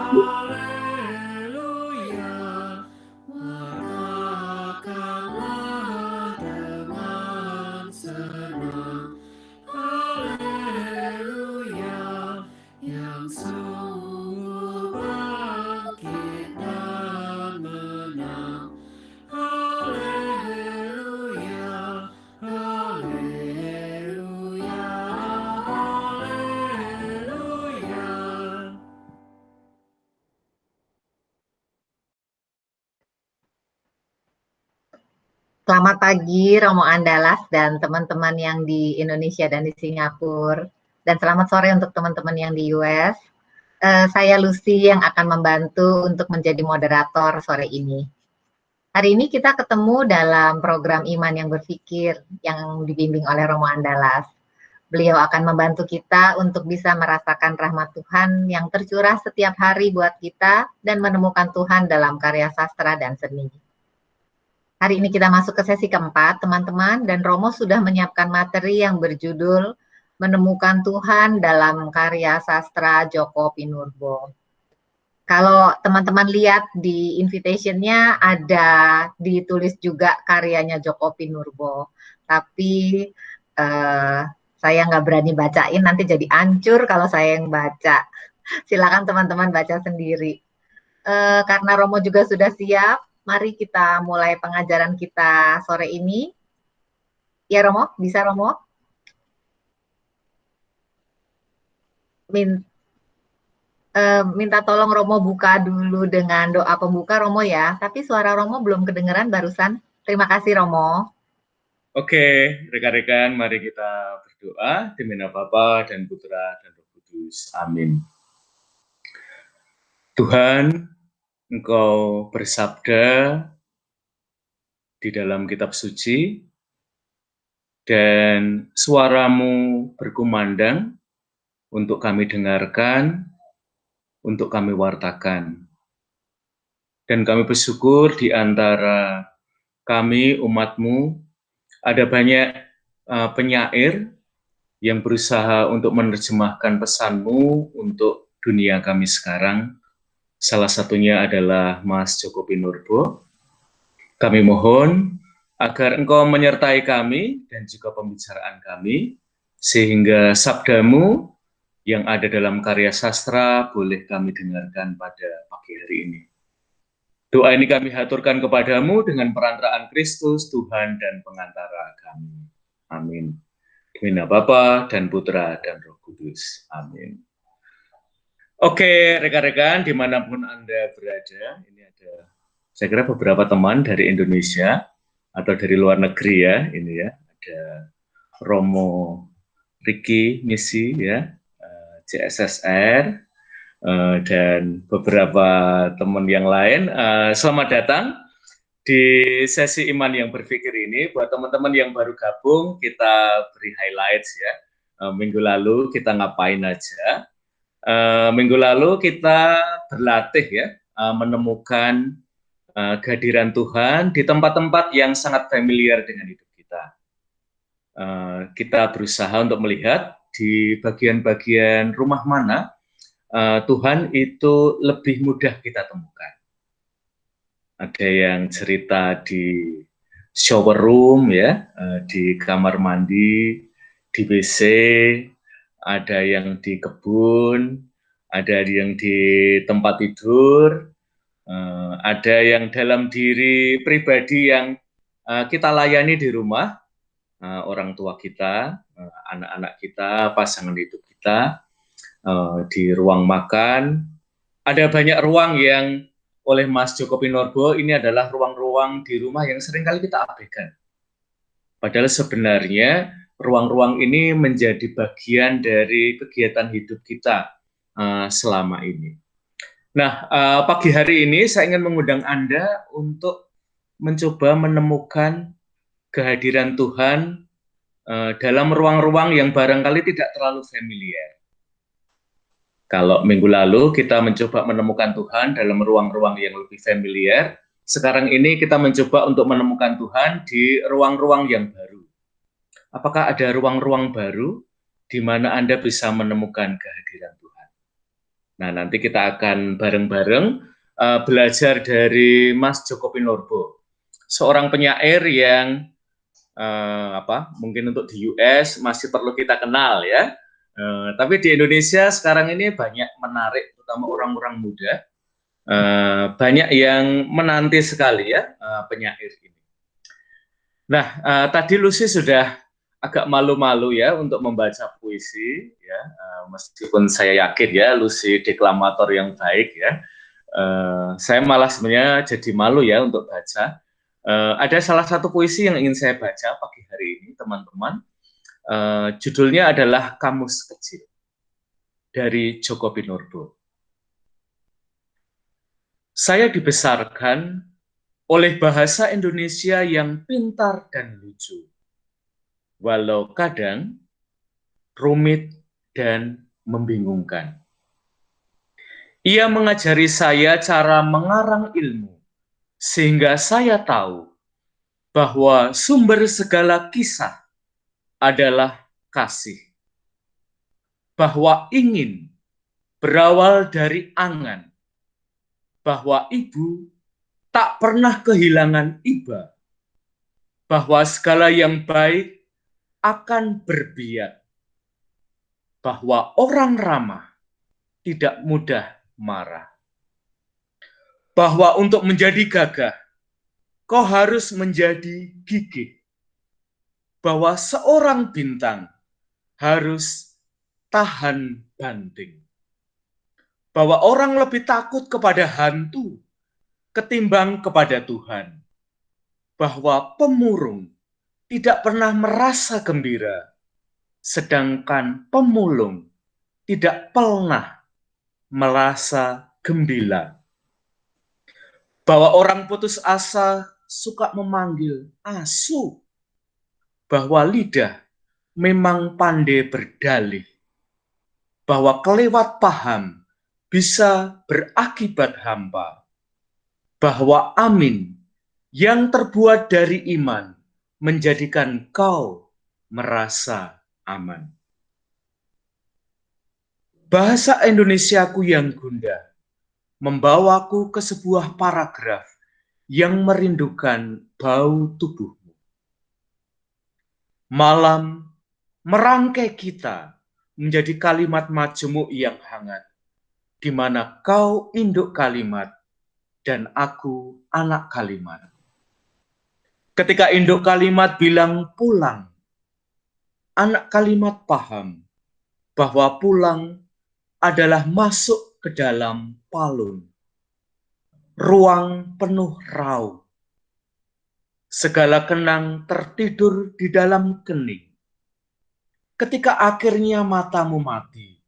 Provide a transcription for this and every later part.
Haleluya, wartakanlah dengan senang. Haleluya, yang sungguh bangkit dan menang. Haleluya, haleluya, haleluya. Selamat pagi Romo Andalas dan teman-teman yang di Indonesia dan di Singapura. Dan selamat sore untuk teman-teman yang di US. Saya Lucy yang akan membantu untuk menjadi moderator sore ini. Hari ini kita ketemu dalam program Iman yang Berpikir yang dibimbing oleh Romo Andalas. Beliau akan membantu kita untuk bisa merasakan rahmat Tuhan yang tercurah setiap hari buat kita dan menemukan Tuhan dalam karya sastra dan seni. Hari ini kita masuk ke sesi keempat, teman-teman, dan Romo sudah menyiapkan materi yang berjudul Menemukan Tuhan dalam karya sastra Djoko Pinurbo. Kalau teman-teman lihat di invitation-nya ada ditulis juga karyanya Djoko Pinurbo, tapi saya nggak berani bacain, nanti jadi hancur kalau saya yang baca. Silakan teman-teman baca sendiri. Karena Romo juga sudah siap, mari kita mulai pengajaran kita sore ini. Ya Romo, bisa Romo? Minta tolong Romo buka dulu dengan doa pembuka Romo ya, tapi suara Romo belum kedengeran barusan. Terima kasih Romo. Oke, rekan-rekan, mari kita berdoa demi nama Bapa dan Putra dan Roh Kudus. Amin. Tuhan, Engkau bersabda di dalam kitab suci, dan suaramu berkumandang untuk kami dengarkan, untuk kami wartakan. Dan kami bersyukur di antara kami, umat-Mu, ada banyak penyair yang berusaha untuk menerjemahkan pesan-Mu untuk dunia kami sekarang. Salah satunya adalah Mas Djoko Pinurbo. Kami mohon agar Engkau menyertai kami dan juga pembicaraan kami, sehingga sabda-Mu yang ada dalam karya sastra boleh kami dengarkan pada pagi hari ini. Doa ini kami haturkan kepadamu dengan perantaraan Kristus, Tuhan dan pengantara kami. Amin. Demi nama Bapa dan Putra dan Roh Kudus. Amin. Oke, rekan-rekan, dimanapun Anda berada, ini ada, saya kira beberapa teman dari Indonesia atau dari luar negeri ya, ini ya, ada Romo Riki Misi ya, CSSR, dan beberapa teman yang lain. Selamat datang di sesi Iman yang Berpikir ini. Buat teman-teman yang baru gabung, kita beri highlights ya. Minggu lalu kita ngapain aja? Minggu lalu kita berlatih ya, menemukan kehadiran Tuhan di tempat-tempat yang sangat familiar dengan hidup kita. Kita berusaha untuk melihat di bagian-bagian rumah mana Tuhan itu lebih mudah kita temukan. Ada yang cerita di shower room ya, di kamar mandi, di WC, ada yang di kebun, ada yang di tempat tidur, ada yang dalam diri pribadi yang kita layani di rumah, orang tua kita, anak-anak kita, pasangan hidup kita, di ruang makan. Ada banyak ruang yang oleh Mas Djoko Pinurbo ini adalah ruang-ruang di rumah yang seringkali kita abaikan. Padahal sebenarnya ruang-ruang ini menjadi bagian dari kegiatan hidup kita selama ini. Nah, pagi hari ini saya ingin mengundang Anda untuk mencoba menemukan kehadiran Tuhan dalam ruang-ruang yang barangkali tidak terlalu familiar. Kalau minggu lalu kita mencoba menemukan Tuhan dalam ruang-ruang yang lebih familiar, sekarang ini kita mencoba untuk menemukan Tuhan di ruang-ruang yang baru. Apakah ada ruang-ruang baru di mana Anda bisa menemukan kehadiran Tuhan? Nah, nanti kita akan bareng-bareng belajar dari Mas Joko Pinurbo, seorang penyair yang mungkin untuk di US masih perlu kita kenal ya. Tapi di Indonesia sekarang ini banyak menarik, terutama orang-orang muda. Banyak yang menanti sekali ya penyair ini. Nah, tadi Lucy sudah agak malu-malu ya untuk membaca puisi ya, meskipun saya yakin ya Lucy deklamator yang baik ya. Saya malah sebenarnya jadi malu ya untuk baca. Ada salah satu puisi yang ingin saya baca pagi hari ini, teman-teman. Judulnya adalah Kamus Kecil dari Joko Pinurbo. Saya dibesarkan oleh bahasa Indonesia yang pintar dan lucu, walau kadang rumit dan membingungkan. Ia mengajari saya cara mengarang ilmu, sehingga saya tahu bahwa sumber segala kisah adalah kasih. Bahwa ingin berawal dari angan, bahwa ibu tak pernah kehilangan iba, bahwa segala yang baik akan berbiak, bahwa orang ramah tidak mudah marah, bahwa untuk menjadi gagah kau harus menjadi gigih, bahwa seorang bintang harus tahan banting, bahwa orang lebih takut kepada hantu ketimbang kepada Tuhan, bahwa pemurung tidak pernah merasa gembira, sedangkan pemulung tidak pernah merasa gembira, bahwa orang putus asa suka memanggil asu, bahwa lidah memang pandai berdalih, bahwa kelewat paham bisa berakibat hampa, bahwa amin yang terbuat dari iman menjadikan kau merasa aman. Bahasa Indonesiaku yang gundah membawaku ke sebuah paragraf yang merindukan bau tubuhmu. Malam merangkai kita menjadi kalimat majemuk yang hangat, di mana kau induk kalimat dan aku anak kalimat. Ketika induk kalimat bilang pulang, anak kalimat paham bahwa pulang adalah masuk ke dalam palung, ruang penuh raung. Segala kenang tertidur di dalam kening. Ketika akhirnya matamu mati,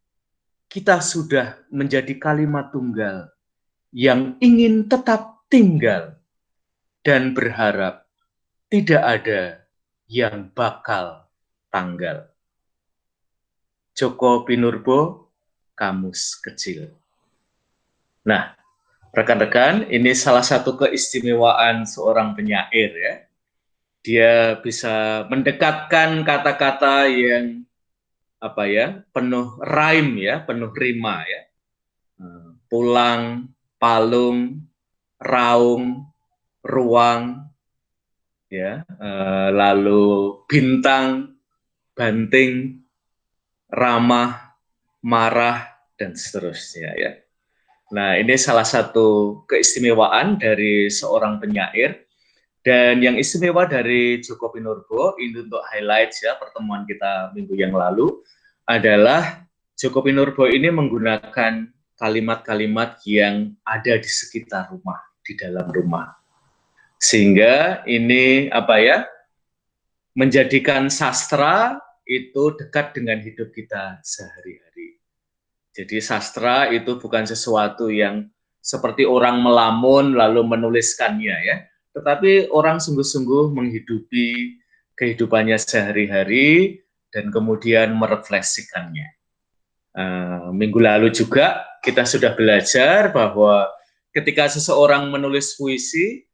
kita sudah menjadi kalimat tunggal yang ingin tetap tinggal dan berharap tidak ada yang bakal tanggal. Joko Pinurbo, Kamus Kecil. Nah, rekan-rekan, ini salah satu keistimewaan seorang penyair ya. Dia bisa mendekatkan kata-kata yang penuh rhyme ya, penuh rima ya. Pulang, palung, raung, ruang, ya, lalu bintang, banting, ramah, marah, dan seterusnya ya. Nah, ini salah satu keistimewaan dari seorang penyair. Dan yang istimewa dari Joko Pinurbo, ini untuk highlights ya pertemuan kita minggu yang lalu, adalah Joko Pinurbo ini menggunakan kalimat-kalimat yang ada di sekitar rumah, di dalam rumah. Sehingga ini menjadikan sastra itu dekat dengan hidup kita sehari-hari. Jadi sastra itu bukan sesuatu yang seperti orang melamun lalu menuliskannya ya, tetapi orang sungguh-sungguh menghidupi kehidupannya sehari-hari dan kemudian merefleksikannya. Minggu lalu juga kita sudah belajar bahwa ketika seseorang menulis puisi,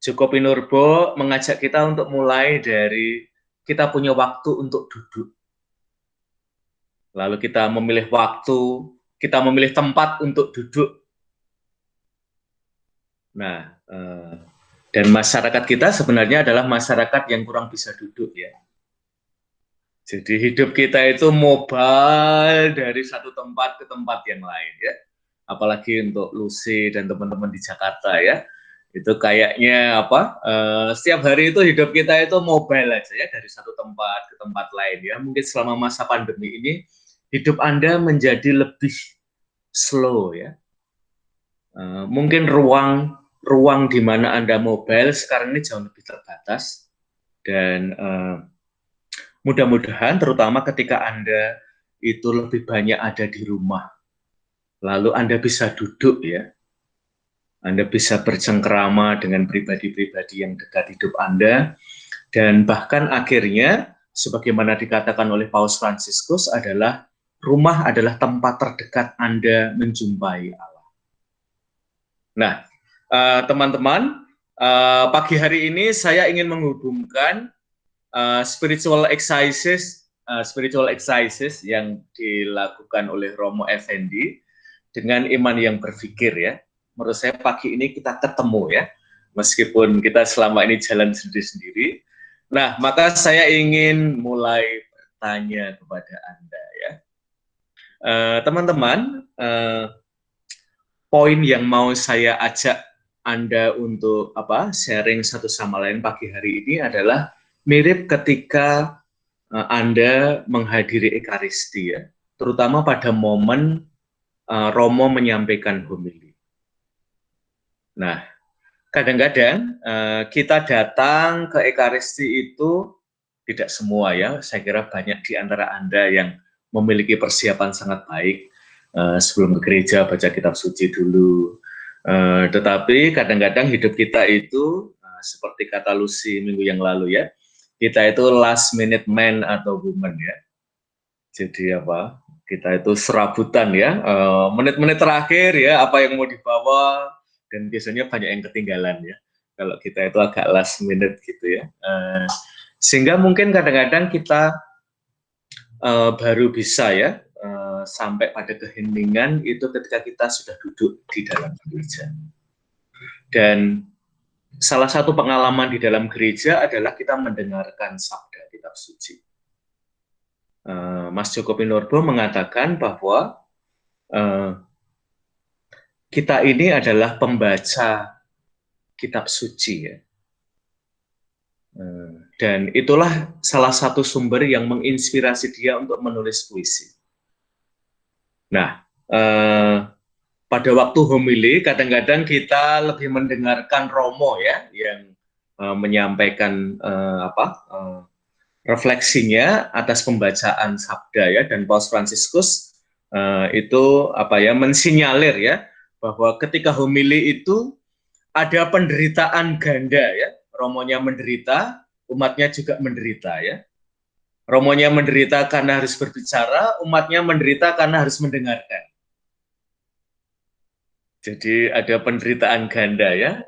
Joko Pinurbo mengajak kita untuk mulai dari kita punya waktu untuk duduk. lalu kita memilih waktu, kita memilih tempat untuk duduk. Nah, dan masyarakat kita sebenarnya adalah masyarakat yang kurang bisa duduk ya. Jadi hidup kita itu mobile dari satu tempat ke tempat yang lain ya. Apalagi untuk Lucy dan teman-teman di Jakarta ya. Itu kayaknya apa? Setiap hari itu hidup kita itu mobile aja ya, dari satu tempat ke tempat lain ya. Mungkin selama masa pandemi ini hidup Anda menjadi lebih slow ya. Mungkin ruang di mana Anda mobile sekarang ini jauh lebih terbatas, dan mudah-mudahan terutama ketika Anda itu lebih banyak ada di rumah, lalu Anda bisa duduk ya, Anda bisa bercengkerama dengan pribadi-pribadi yang dekat hidup Anda, dan bahkan akhirnya sebagaimana dikatakan oleh Paus Fransiskus adalah rumah adalah tempat terdekat Anda menjumpai Allah. Nah, teman-teman, pagi hari ini saya ingin menghubungkan spiritual exercise yang dilakukan oleh Romo Effendi dengan iman yang berpikir ya. Menurut saya pagi ini kita ketemu ya, meskipun kita selama ini jalan sendiri-sendiri. Nah, maka saya ingin mulai bertanya kepada Anda ya. Teman-teman, poin yang mau saya ajak Anda untuk sharing satu sama lain pagi hari ini adalah mirip ketika Anda menghadiri Ekaristi ya, terutama pada momen Romo menyampaikan homili. Nah, kadang-kadang kita datang ke Ekaristi itu tidak semua ya, saya kira banyak di antara Anda yang memiliki persiapan sangat baik. Sebelum ke gereja baca kitab suci dulu, tetapi kadang-kadang hidup kita itu seperti kata Lucy minggu yang lalu ya, kita itu last minute man atau woman ya. Jadi kita itu serabutan ya, menit-menit terakhir ya, apa yang mau dibawa, dan biasanya banyak yang ketinggalan ya kalau kita itu agak last minute gitu ya, sehingga mungkin kadang-kadang kita baru bisa ya sampai pada keheningan itu ketika kita sudah duduk di dalam gereja. Dan salah satu pengalaman di dalam gereja adalah kita mendengarkan sabda kitab suci. Mas Joko Pinurbo mengatakan bahwa kita ini adalah pembaca kitab suci ya. Dan itulah salah satu sumber yang menginspirasi dia untuk menulis puisi. Nah, pada waktu homili kadang-kadang kita lebih mendengarkan Romo ya yang menyampaikan refleksinya atas pembacaan sabda ya, dan Paus Fransiskus itu mensinyalir ya bahwa ketika homili itu ada penderitaan ganda ya. Romonya menderita, umatnya juga menderita ya. Romonya menderita karena harus berbicara, umatnya menderita karena harus mendengarkan. Jadi ada penderitaan ganda ya.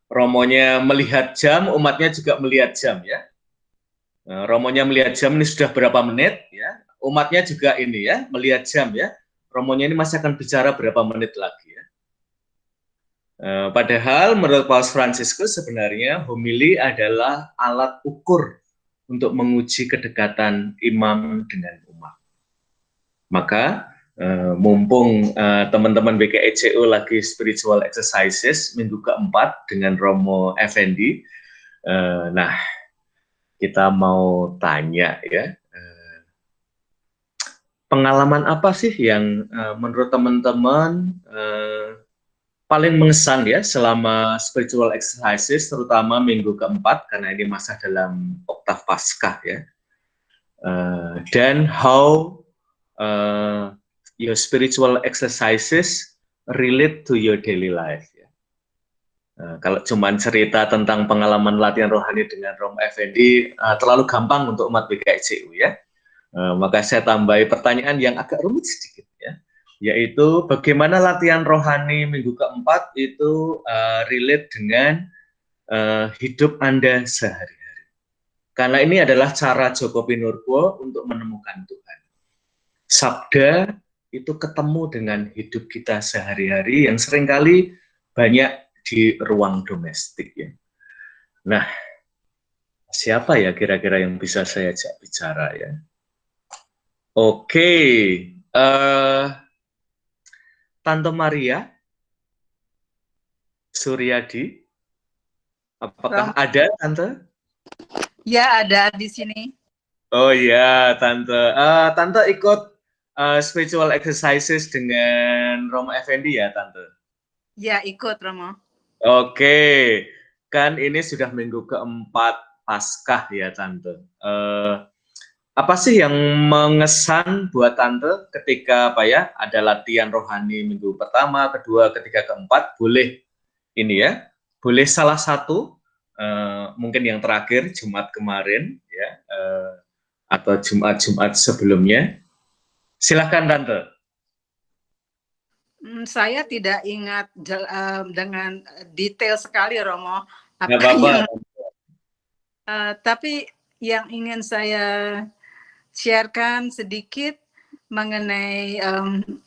Romonya melihat jam, umatnya juga melihat jam ya. Romonya melihat jam ini sudah berapa menit ya. Umatnya juga ini ya, melihat jam ya. Romonya ini masih akan bicara berapa menit lagi ya. Padahal menurut Paus Fransiskus sebenarnya homili adalah alat ukur untuk menguji kedekatan imam dengan umat. Maka mumpung teman-teman BKECU lagi spiritual exercises minggu keempat dengan Romo Effendi, nah kita mau tanya ya, pengalaman apa sih yang menurut teman-teman paling mengesan ya selama spiritual exercises, terutama minggu keempat karena ini masih dalam oktav Paskah ya, dan how your spiritual exercises relate to your daily life ya. Kalau cuma cerita tentang pengalaman latihan rohani dengan Romo Effendi terlalu gampang untuk umat BKICU ya, maka saya tambahi pertanyaan yang agak rumit sedikit ya, yaitu bagaimana latihan rohani minggu keempat itu relate dengan hidup Anda sehari-hari. Karena ini adalah cara Joko Pinurbo untuk menemukan Tuhan. sabda itu ketemu dengan hidup kita sehari-hari yang seringkali banyak di ruang domestik ya. Nah, siapa ya kira-kira yang bisa saya ajak bicara ya? Oke, Tante Maria Suryadi, apakah ada Tante? Ya, ada di sini. Oh ya, Tante. Tante ikut spiritual exercises dengan Romo Effendi ya, Tante? Ya, ikut Romo. Oke, kan ini sudah minggu keempat Paskah ya, Tante. Apa sih yang mengesan buat Tante ketika apa ya ada latihan rohani minggu pertama, kedua, ketiga, keempat? Boleh ini ya, boleh salah satu, mungkin yang terakhir Jumat kemarin ya, atau Jumat-Jumat sebelumnya. Silahkan Tante. Saya tidak ingat dengan detail sekali Romo. Nggak apa-apa. Tapi yang ingin saya sharekan sedikit mengenai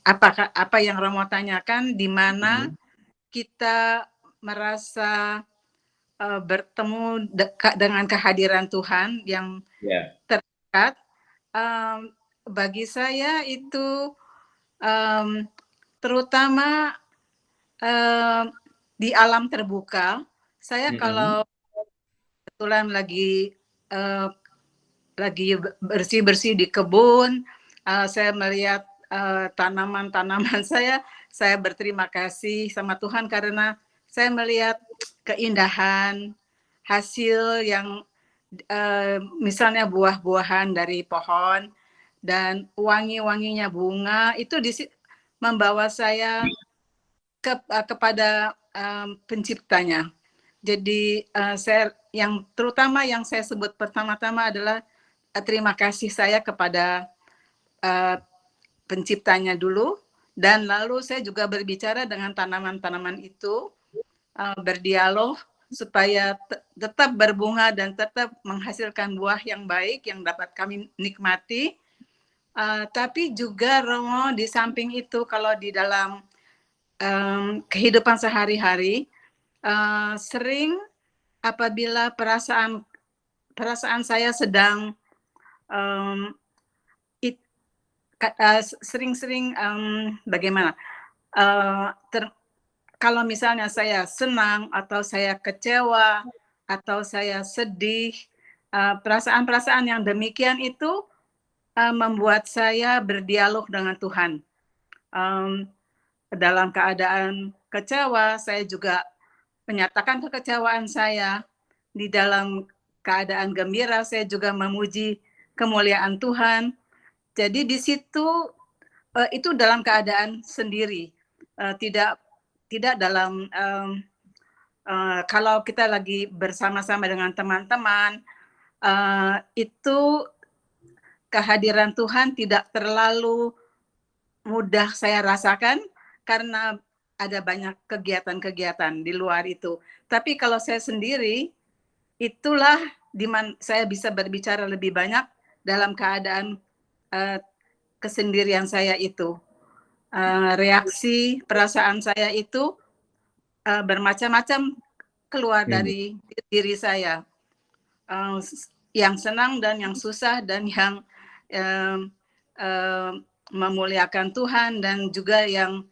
apa yang Romo tanyakan, di mana kita merasa bertemu dengan kehadiran Tuhan yang terdekat. Bagi saya itu terutama di alam terbuka. Saya kalau kebetulan lagi bersih-bersih di kebun, saya melihat tanaman-tanaman saya berterima kasih sama Tuhan karena saya melihat keindahan hasil yang misalnya buah-buahan dari pohon dan wangi-wanginya bunga itu membawa saya kepada penciptanya. Jadi terutama yang saya sebut pertama-tama adalah terima kasih saya kepada penciptanya dulu, dan lalu saya juga berbicara dengan tanaman-tanaman itu, berdialog supaya tetap berbunga dan tetap menghasilkan buah yang baik yang dapat kami nikmati. Tapi juga Romo, di samping itu kalau di dalam kehidupan sehari-hari, sering apabila perasaan saya sedang sering-sering bagaimana? Kalau misalnya saya senang atau saya kecewa atau saya sedih, perasaan-perasaan yang demikian itu membuat saya berdialog dengan Tuhan. Dalam keadaan kecewa, saya juga menyatakan kekecewaan saya. Di dalam keadaan gembira, saya juga memuji kemuliaan Tuhan. Jadi di situ itu dalam keadaan sendiri, tidak dalam kalau kita lagi bersama-sama dengan teman-teman, itu kehadiran Tuhan tidak terlalu mudah saya rasakan karena ada banyak kegiatan-kegiatan di luar itu. Tapi kalau saya sendiri, itulah di mana saya bisa berbicara lebih banyak dalam keadaan kesendirian saya itu. Reaksi perasaan saya itu bermacam-macam keluar dari diri saya. Yang senang dan yang susah dan yang memuliakan Tuhan, dan juga yang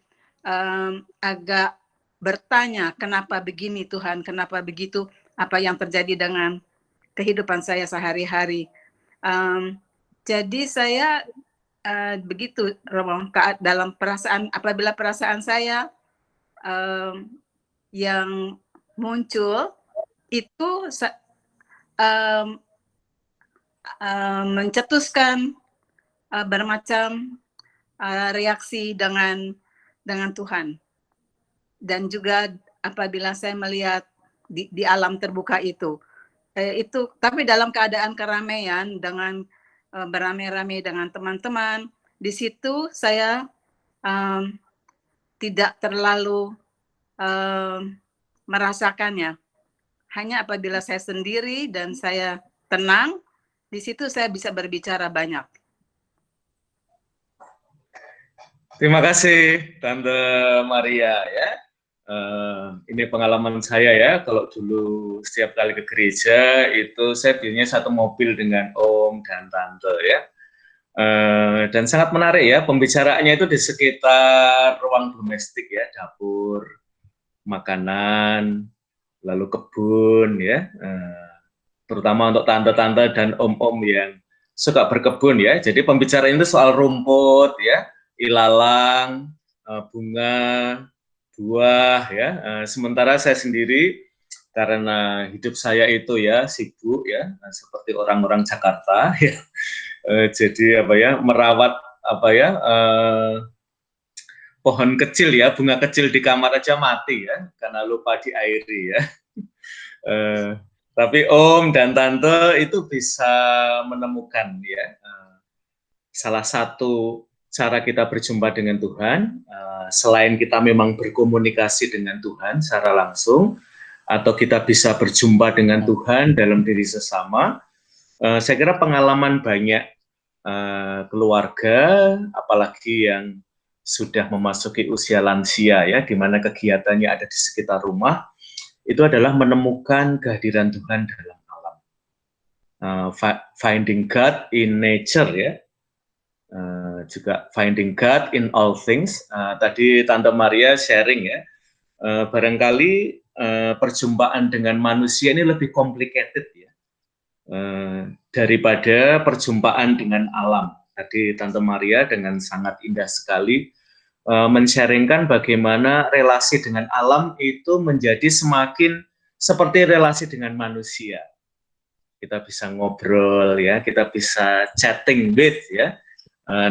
agak bertanya, kenapa begini Tuhan, kenapa begitu, apa yang terjadi dengan kehidupan saya sehari-hari. Jadi saya begitu Romo, dalam perasaan, apabila perasaan saya yang muncul itu mencetuskan bermacam reaksi dengan Tuhan. Dan juga apabila saya melihat di alam terbuka itu tapi dalam keadaan keramaian dengan beramai-ramai dengan teman-teman, di situ saya tidak terlalu merasakannya. Hanya apabila saya sendiri dan saya tenang, di situ saya bisa berbicara banyak. Terima kasih Tante Maria ya. Ini pengalaman saya ya, kalau dulu setiap kali ke gereja itu saya biasanya satu mobil dengan Om dan Tante ya. Dan sangat menarik ya, pembicaraannya itu di sekitar ruang domestik ya, dapur, makanan, lalu kebun ya, terutama untuk tante-tante dan om-om yang suka berkebun ya. Jadi pembicaraan itu soal rumput ya, ilalang, bunga, buah ya. Sementara saya sendiri karena hidup saya itu ya sibuk ya, seperti orang-orang Jakarta ya. Jadi apa ya, merawat apa ya, pohon kecil ya, bunga kecil di kamar aja mati ya, karena lupa diairi ya. Tapi Om dan Tante itu bisa menemukan ya, salah satu cara kita berjumpa dengan Tuhan, selain kita memang berkomunikasi dengan Tuhan secara langsung, atau kita bisa berjumpa dengan Tuhan dalam diri sesama, saya kira pengalaman banyak keluarga, apalagi yang sudah memasuki usia lansia ya, di mana kegiatannya ada di sekitar rumah, itu adalah menemukan kehadiran Tuhan dalam alam. Finding God in nature ya, juga finding God in all things. Tadi Tante Maria sharing ya, barangkali perjumpaan dengan manusia ini lebih complicated ya, daripada perjumpaan dengan alam. Tadi Tante Maria dengan sangat indah sekali men-sharingkan bagaimana relasi dengan alam itu menjadi semakin seperti relasi dengan manusia. Kita bisa ngobrol ya, kita bisa chatting with ya,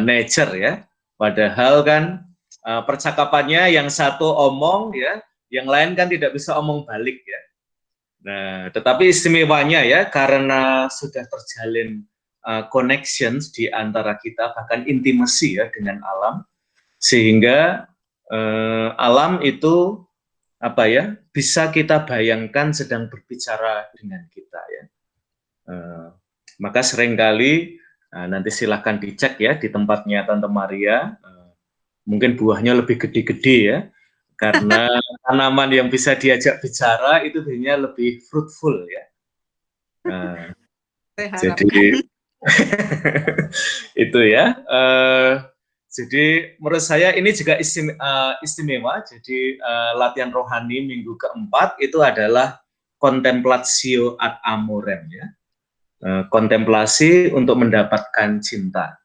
nature ya. Padahal kan percakapannya yang satu omong ya, yang lain kan tidak bisa omong balik ya. Nah, tetapi istimewanya ya, karena sudah terjalin connections di antara kita, bahkan intimacy ya dengan alam, sehingga alam itu apa ya, bisa kita bayangkan sedang berbicara dengan kita ya. Maka seringkali nanti silahkan dicek ya di tempatnya Tante Maria, mungkin buahnya lebih gede-gede ya, karena tanaman yang bisa diajak bicara itu biasanya lebih fruitful ya. Jadi itu ya. Jadi menurut saya ini juga istimewa. Jadi latihan rohani minggu keempat itu adalah contemplatio ad amorem ya. Kontemplasi untuk mendapatkan cinta.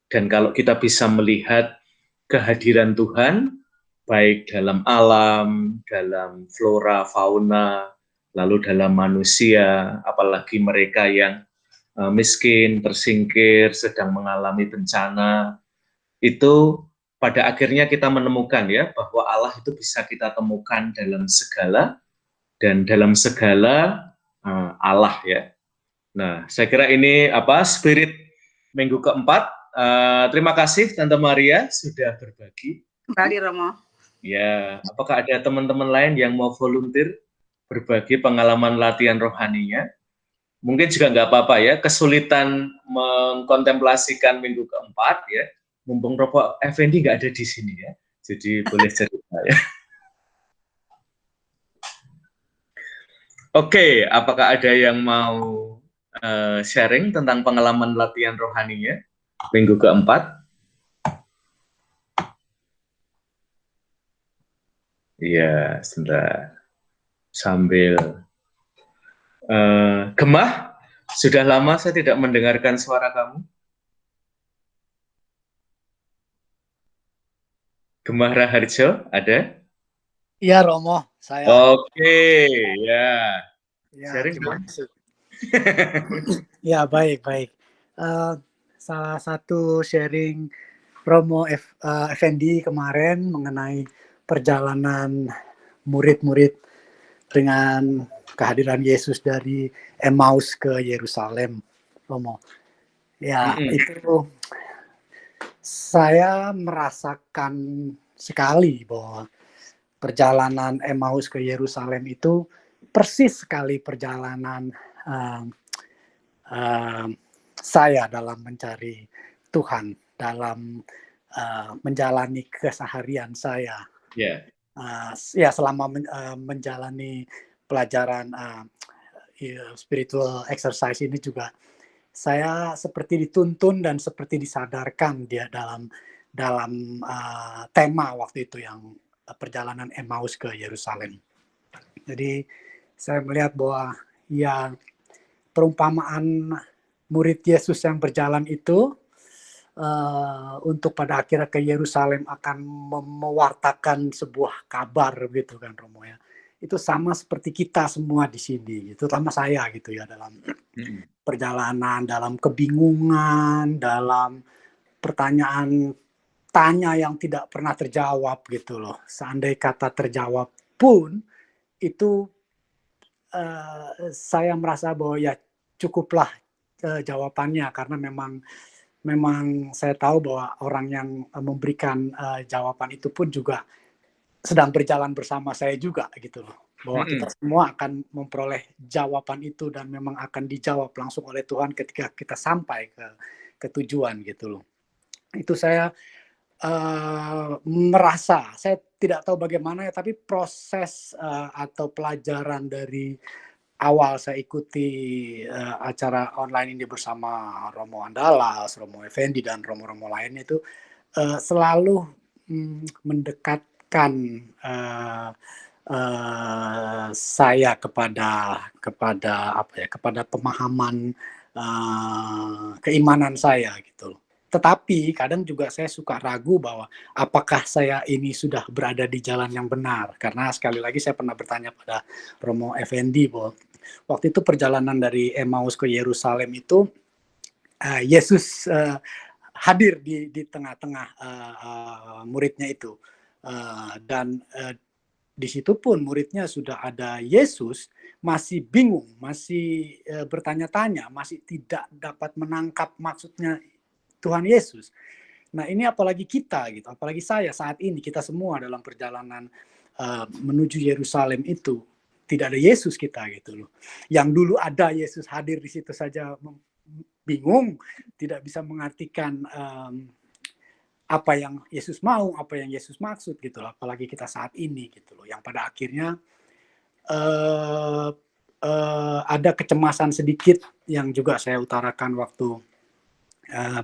Dan kalau kita bisa melihat kehadiran Tuhan baik dalam alam, dalam flora, fauna, lalu dalam manusia, apalagi mereka yang miskin, tersingkir, sedang mengalami bencana, itu pada akhirnya kita menemukan ya bahwa Allah itu bisa kita temukan dalam segala, dan dalam segala Allah ya. Nah, saya kira ini apa spirit minggu keempat. Terima kasih Tante Maria sudah berbagi. Kembali Romo. Ya, apakah ada teman-teman lain yang mau volunteer berbagi pengalaman latihan rohaninya? Mungkin juga nggak apa-apa ya, kesulitan mengkontemplasikan minggu keempat ya. Mumpung Ropo Effendi nggak ada di sini ya, jadi boleh cerita ya. Oke, apakah ada yang mau sharing tentang pengalaman latihan rohaninya minggu keempat? Iya, sebentar. Sambil Gemah, sudah lama saya tidak mendengarkan suara kamu. Gemah Raharjo, ada? Iya Romo, saya. Oke, ya. Sharing dong. Ya baik. Salah satu sharing Romo Effendi kemarin mengenai perjalanan murid-murid dengan kehadiran Yesus dari Emmaus ke Yerusalem, Romo. Ya, itu saya merasakan sekali bahwa perjalanan Emmaus ke Yerusalem itu persis sekali perjalanan saya dalam mencari Tuhan, dalam menjalani keseharian saya. Ya. Ya selama menjalani pelajaran spiritual exercise ini juga saya seperti dituntun dan seperti disadarkan dia dalam tema waktu itu yang perjalanan Emmaus ke Yerusalem. Jadi saya melihat bahwa ya perumpamaan murid Yesus yang berjalan itu untuk pada akhirnya ke Yerusalem akan mewartakan sebuah kabar gitu kan Romo ya. Itu sama seperti kita semua di sini, itu terutama saya gitu ya dalam perjalanan, dalam kebingungan, dalam pertanyaan tanya yang tidak pernah terjawab gitu loh. Seandai kata terjawab pun itu saya merasa bahwa ya cukuplah jawabannya karena memang saya tahu bahwa orang yang memberikan jawaban itu pun juga sedang berjalan bersama saya juga gitu loh. Bahwa kita semua akan memperoleh jawaban itu dan memang akan dijawab langsung oleh Tuhan ketika kita sampai ke tujuan gitu loh. Itu saya merasa, saya tidak tahu bagaimana ya, tapi proses atau pelajaran dari awal saya ikuti acara online ini bersama Romo Andalas, Romo Effendi, dan Romo-Romo lainnya itu selalu mendekatkan saya kepada pemahaman keimanan saya gitu. Tetapi kadang juga saya suka ragu bahwa apakah saya ini sudah berada di jalan yang benar. Karena sekali lagi saya pernah bertanya pada Romo Effendi bahwa waktu itu perjalanan dari Emmaus ke Yerusalem itu Yesus hadir di tengah-tengah muridnya itu. Dan di situ pun muridnya sudah ada Yesus, masih bingung, masih bertanya-tanya, masih tidak dapat menangkap maksudnya Tuhan Yesus. Nah ini apalagi kita gitu, apalagi saya saat ini, kita semua dalam perjalanan menuju Yerusalem itu tidak ada Yesus kita gitu loh. Yang dulu ada Yesus hadir di situ saja bingung, tidak bisa mengartikan apa yang Yesus mau, apa yang Yesus maksud gitu loh. Apalagi kita saat ini gitu loh, yang pada akhirnya ada kecemasan sedikit yang juga saya utarakan waktu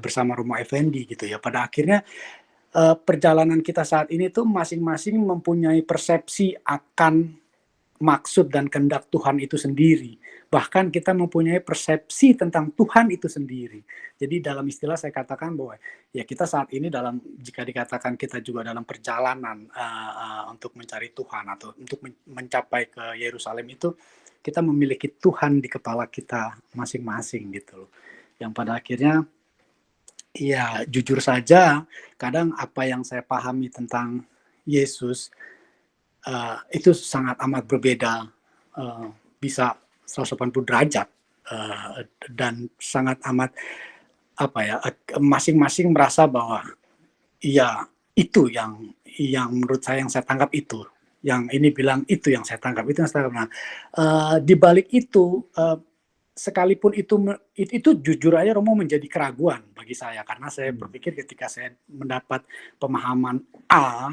bersama Romo Effendi gitu ya. Pada akhirnya perjalanan kita saat ini tuh masing-masing mempunyai persepsi akan maksud dan kehendak Tuhan itu sendiri. Bahkan kita mempunyai persepsi tentang Tuhan itu sendiri. Jadi dalam istilah saya katakan bahwa ya kita saat ini jika dikatakan kita juga dalam perjalanan untuk mencari Tuhan atau untuk mencapai ke Yerusalem itu, kita memiliki Tuhan di kepala kita masing-masing gitu loh. Yang pada akhirnya ya jujur saja kadang apa yang saya pahami tentang Yesus itu sangat amat berbeda, bisa 180 derajat dan sangat amat masing-masing merasa bahwa ya itu yang menurut saya yang saya tangkap itu, yang ini bilang itu yang saya tangkap itu yang saya tangkap. Nah, di balik itu sekalipun itu jujur aja Romo menjadi keraguan bagi saya karena saya berpikir ketika saya mendapat pemahaman A,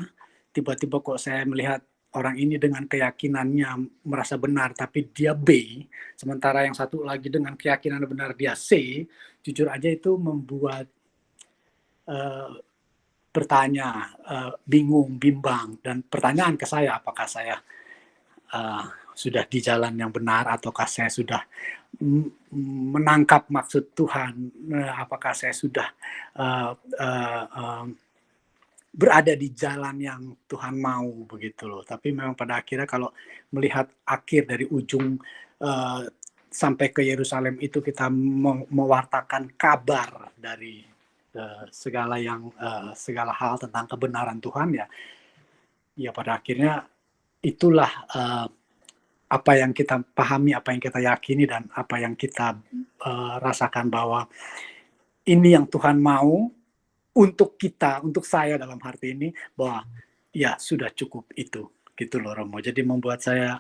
tiba-tiba kok saya melihat orang ini dengan keyakinannya merasa benar tapi dia B, sementara yang satu lagi dengan keyakinan benar dia C, jujur aja itu membuat bertanya, bingung, bimbang, dan pertanyaan ke saya apakah saya sudah di jalan yang benar ataukah saya sudah menangkap maksud Tuhan, apakah saya sudah berada di jalan yang Tuhan mau begitu loh. Tapi memang pada akhirnya kalau melihat akhir dari ujung sampai ke Yerusalem itu kita mewartakan kabar dari segala hal tentang kebenaran Tuhan ya pada akhirnya itulah apa yang kita pahami, apa yang kita yakini dan apa yang kita rasakan bahwa ini yang Tuhan mau untuk kita, untuk saya dalam arti ini bahwa ya sudah cukup itu gitu loh Romo. Jadi membuat saya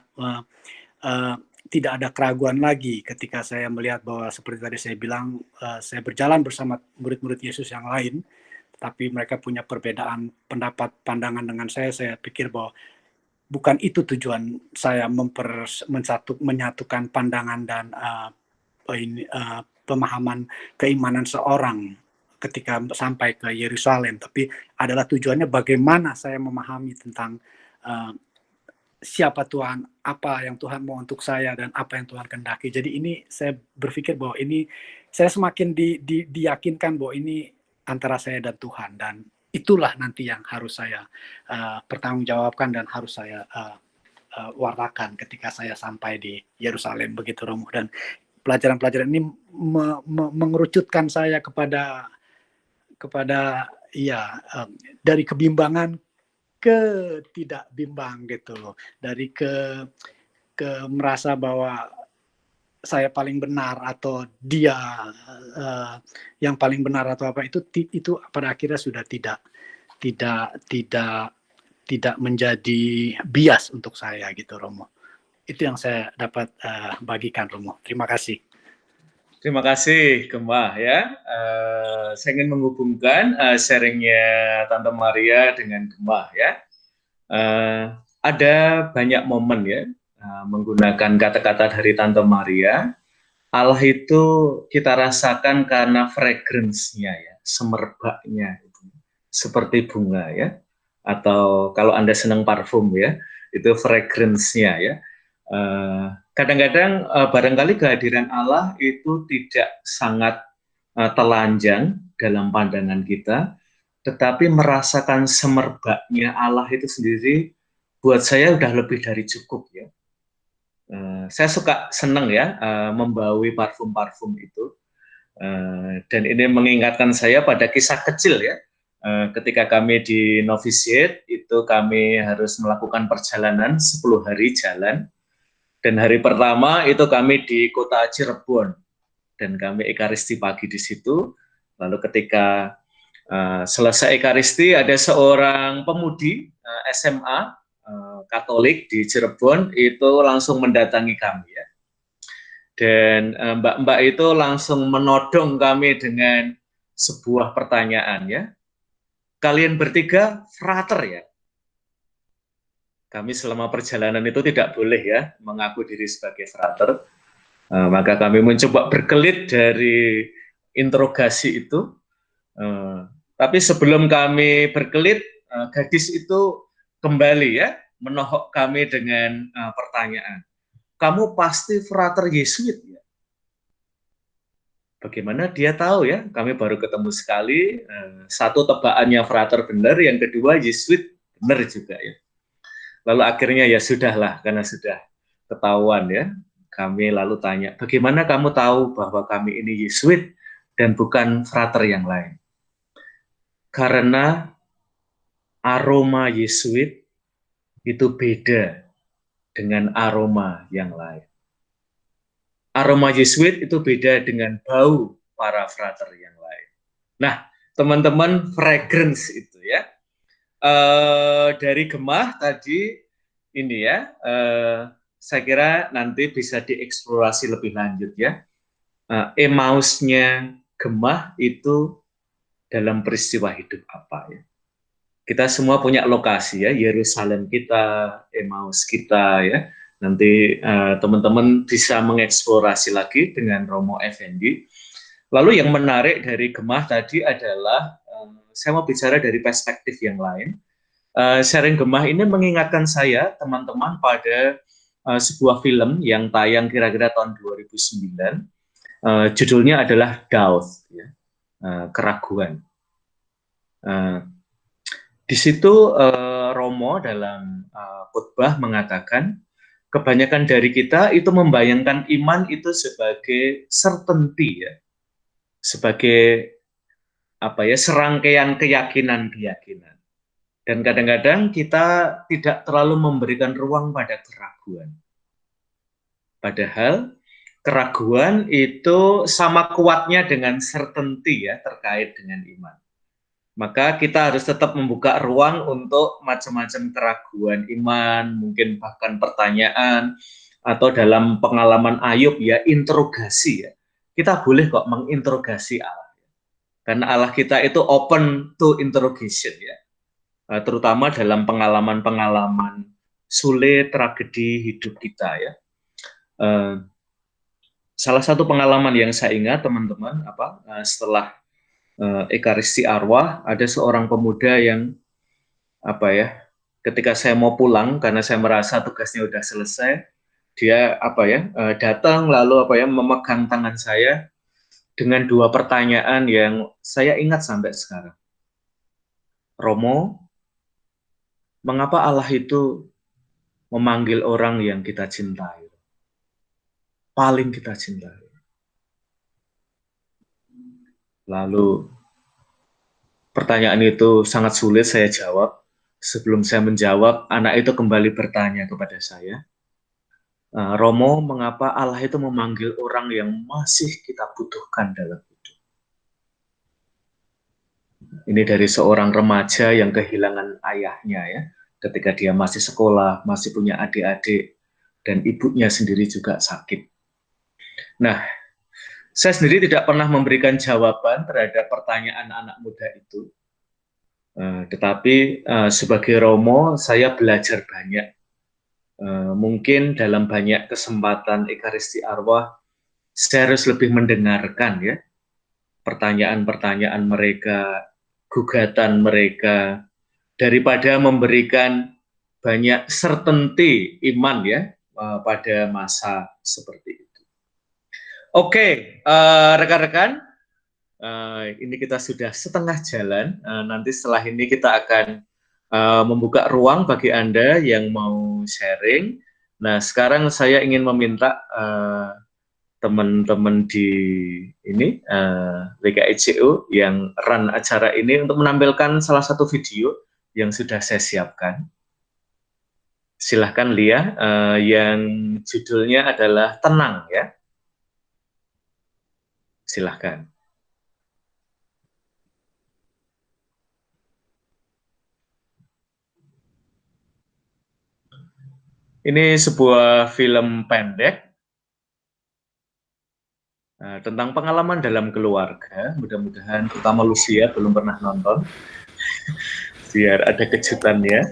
tidak ada keraguan lagi ketika saya melihat bahwa seperti tadi saya bilang saya berjalan bersama murid-murid Yesus yang lain, tapi mereka punya perbedaan pendapat, pandangan dengan saya pikir bahwa bukan itu tujuan saya menyatukan pandangan dan pemahaman keimanan seorang ketika sampai ke Yerusalem, tapi adalah tujuannya bagaimana saya memahami tentang siapa Tuhan, apa yang Tuhan mau untuk saya, dan apa yang Tuhan kehendaki. Jadi ini saya berpikir bahwa ini saya semakin diyakinkan bahwa ini antara saya dan Tuhan, dan itulah nanti yang harus saya pertanggungjawabkan dan harus saya wartakan ketika saya sampai di Yerusalem, begitu Romo. Dan pelajaran-pelajaran ini mengerucutkan saya kepada dari kebimbangan ke tidak bimbang gitu loh, dari ke merasa bahwa saya paling benar atau dia yang paling benar atau apa, itu pada akhirnya sudah tidak menjadi bias untuk saya gitu Romo. Itu yang saya dapat bagikan Romo. Terima kasih. Terima kasih Gemah ya. Saya ingin menghubungkan sharingnya Tante Maria dengan Gemah ya. Ada banyak momen ya menggunakan kata-kata dari Tante Maria. Allah itu kita rasakan karena fragrance-nya ya, semerbaknya itu seperti bunga ya. Atau kalau Anda senang parfum ya, itu fragrance-nya ya. Kadang-kadang barangkali kehadiran Allah itu tidak sangat telanjang dalam pandangan kita, tetapi merasakan semerbaknya Allah itu sendiri buat saya udah lebih dari cukup ya. Saya senang ya membawi parfum-parfum itu, dan ini mengingatkan saya pada kisah kecil ya. Ketika kami di novitiate itu kami harus melakukan perjalanan 10 hari jalan. Dan hari pertama itu kami di kota Cirebon dan kami ekaristi pagi di situ. Lalu ketika selesai ekaristi ada seorang pemudi SMA Katolik di Cirebon itu langsung mendatangi kami ya. Dan mbak-mbak itu langsung menodong kami dengan sebuah pertanyaan ya. Kalian bertiga frater ya? Kami selama perjalanan itu tidak boleh ya mengaku diri sebagai frater. Maka kami mencoba berkelit dari interogasi itu. Tapi sebelum kami berkelit, gadis itu kembali ya menohok kami dengan pertanyaan. Kamu pasti frater Yesuit ya? Bagaimana dia tahu ya? Kami baru ketemu sekali. Satu tebakannya frater benar, yang kedua Yesuit benar juga ya. Lalu akhirnya ya sudahlah, karena sudah ketahuan ya. Kami lalu tanya, bagaimana kamu tahu bahwa kami ini Yesuit dan bukan frater yang lain? Karena aroma Yesuit itu beda dengan aroma yang lain. Aroma Yesuit itu beda dengan bau para frater yang lain. Nah, teman-teman, fragrance itu ya. Dari Gemah tadi ini ya, saya kira nanti bisa dieksplorasi lebih lanjut ya. Emmausnya Gemah itu dalam peristiwa hidup apa ya? Kita semua punya lokasi ya, Yerusalem kita, Emmaus kita ya. Nanti teman-teman bisa mengeksplorasi lagi dengan Romo Effendi. Lalu yang menarik dari Gemah tadi adalah saya mau bicara dari perspektif yang lain. Sharing Gemah ini mengingatkan saya, teman-teman, pada sebuah film yang tayang kira-kira tahun 2009. Judulnya adalah Doubt, ya, keraguan. Di situ Romo dalam khotbah mengatakan, kebanyakan dari kita itu membayangkan iman itu sebagai certainty, ya, sebagai apa ya, serangkaian keyakinan-keyakinan. Dan kadang-kadang kita tidak terlalu memberikan ruang pada keraguan. Padahal keraguan itu sama kuatnya dengan certainty ya, terkait dengan iman. Maka kita harus tetap membuka ruang untuk macam-macam keraguan iman, mungkin bahkan pertanyaan, atau dalam pengalaman Ayub ya, interogasi ya. Kita boleh kok menginterogasi Allah. Karena Allah kita itu open to interrogation ya. Terutama dalam pengalaman-pengalaman sulit, tragedi hidup kita ya. Salah satu pengalaman yang saya ingat teman-teman, setelah Ekaristi Arwah, ada seorang pemuda yang ketika saya mau pulang karena saya merasa tugasnya udah selesai, dia datang lalu memegang tangan saya dengan dua pertanyaan yang saya ingat sampai sekarang. Romo, mengapa Allah itu memanggil orang yang kita cintai? Paling kita cintai. Lalu pertanyaan itu sangat sulit saya jawab. Sebelum saya menjawab, anak itu kembali bertanya kepada saya, Romo, mengapa Allah itu memanggil orang yang masih kita butuhkan dalam hidup? Ini dari seorang remaja yang kehilangan ayahnya ya, ketika dia masih sekolah, masih punya adik-adik, dan ibunya sendiri juga sakit. Nah, saya sendiri tidak pernah memberikan jawaban terhadap pertanyaan anak muda itu, tetapi sebagai Romo, saya belajar banyak. Mungkin dalam banyak kesempatan Ekaristi Arwah, saya harus lebih mendengarkan ya pertanyaan-pertanyaan mereka, gugatan mereka, daripada memberikan banyak certainty iman ya pada masa seperti itu. Oke, rekan-rekan, ini kita sudah setengah jalan. Nanti setelah ini kita akan membuka ruang bagi Anda yang mau sharing. Nah, sekarang saya ingin meminta teman-teman di ini WKICU yang run acara ini untuk menampilkan salah satu video yang sudah saya siapkan. Silahkan Lia, yang judulnya adalah Tenang ya. Silahkan. Ini sebuah film pendek tentang pengalaman dalam keluarga. Mudah-mudahan terutama Lucia belum pernah nonton, biar ada kejutannya.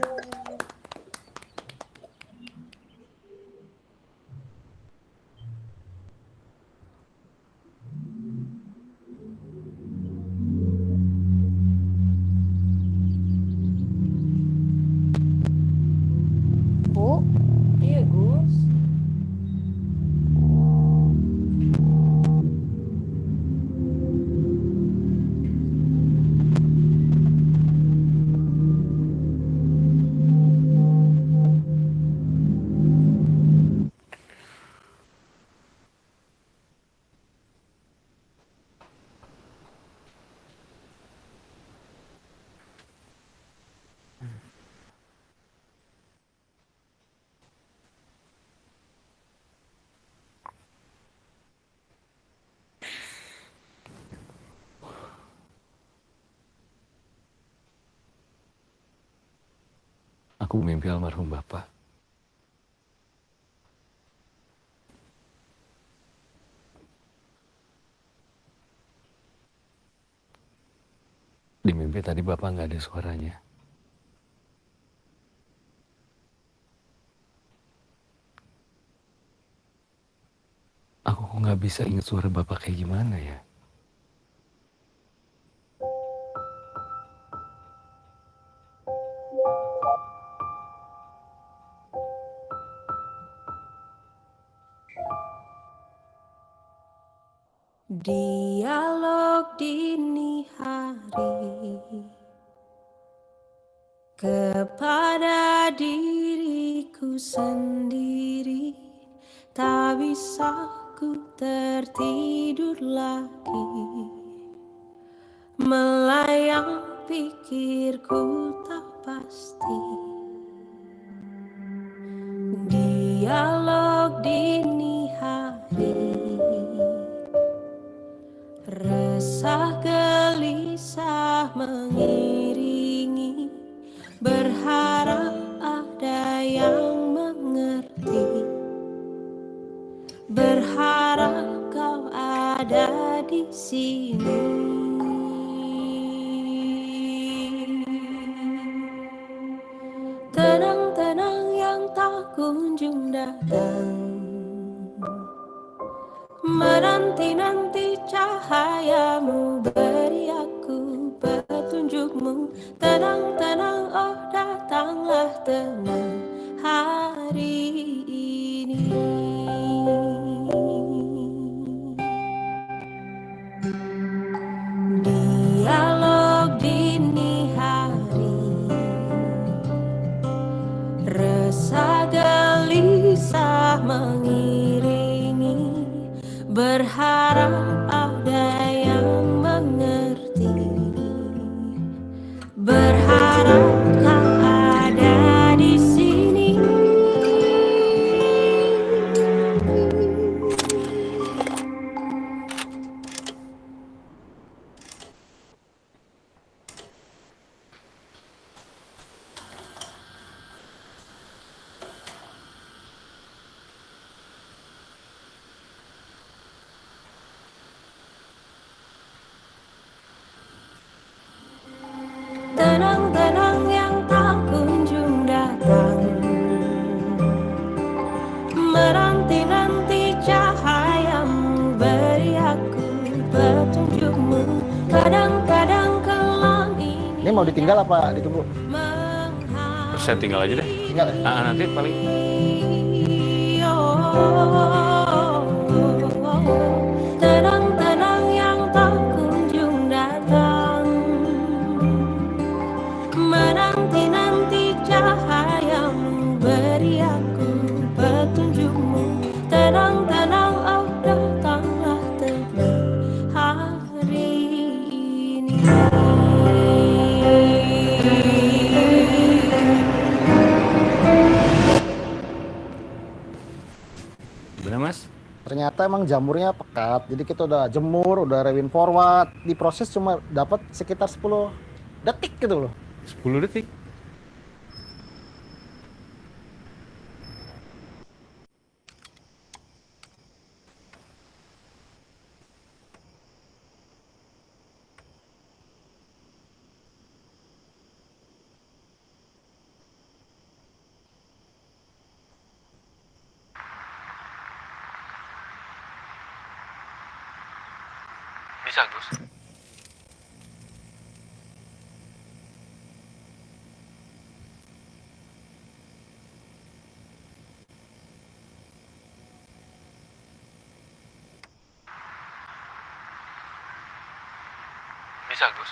Bu, iya Gus. Aku mimpi almarhum Bapak. Di mimpi tadi Bapak nggak ada suaranya. Aku kok nggak bisa ingat suara Bapak kayak gimana ya? Dialog dini hari kepada diriku sendiri, tak bisa ku tertidur lagi, melayang pikirku tak pasti. Dialog dini hari, resah gelisah mengiringi, berharap ada yang mengerti, berharap kau ada di sini. tak kunjung datang, menanti-nanti cahayamu, beri aku petunjukmu. Tenang-tenang, oh datanglah tenang hari ini. Dialog dini hari, resah gelisah mengiringi, berharap ada yang mengerti, berharap kau ada di sini. Tenang-tenang yang tak kunjung datang, menanti-nanti cahayamu, beri aku petunjukmu. Kadang-kadang kelam Ini mau ditinggal apa ditunggu? menghampiri. Saya tinggal aja deh. Tinggal ya? Nanti paling Tenang-tenang yang tak kunjung datang, menanti-nanti cahayamu, beri aku petunjukmu. Tenang-tenang, oh datanglah tenang hari ini. gimana Mas? Ternyata emang jamurnya pekat, jadi kita udah jemur, udah rewind forward, diproses cuma dapat sekitar 10 detik gitu loh. 10 detik. Bisa, Gus. Bisa, Gus.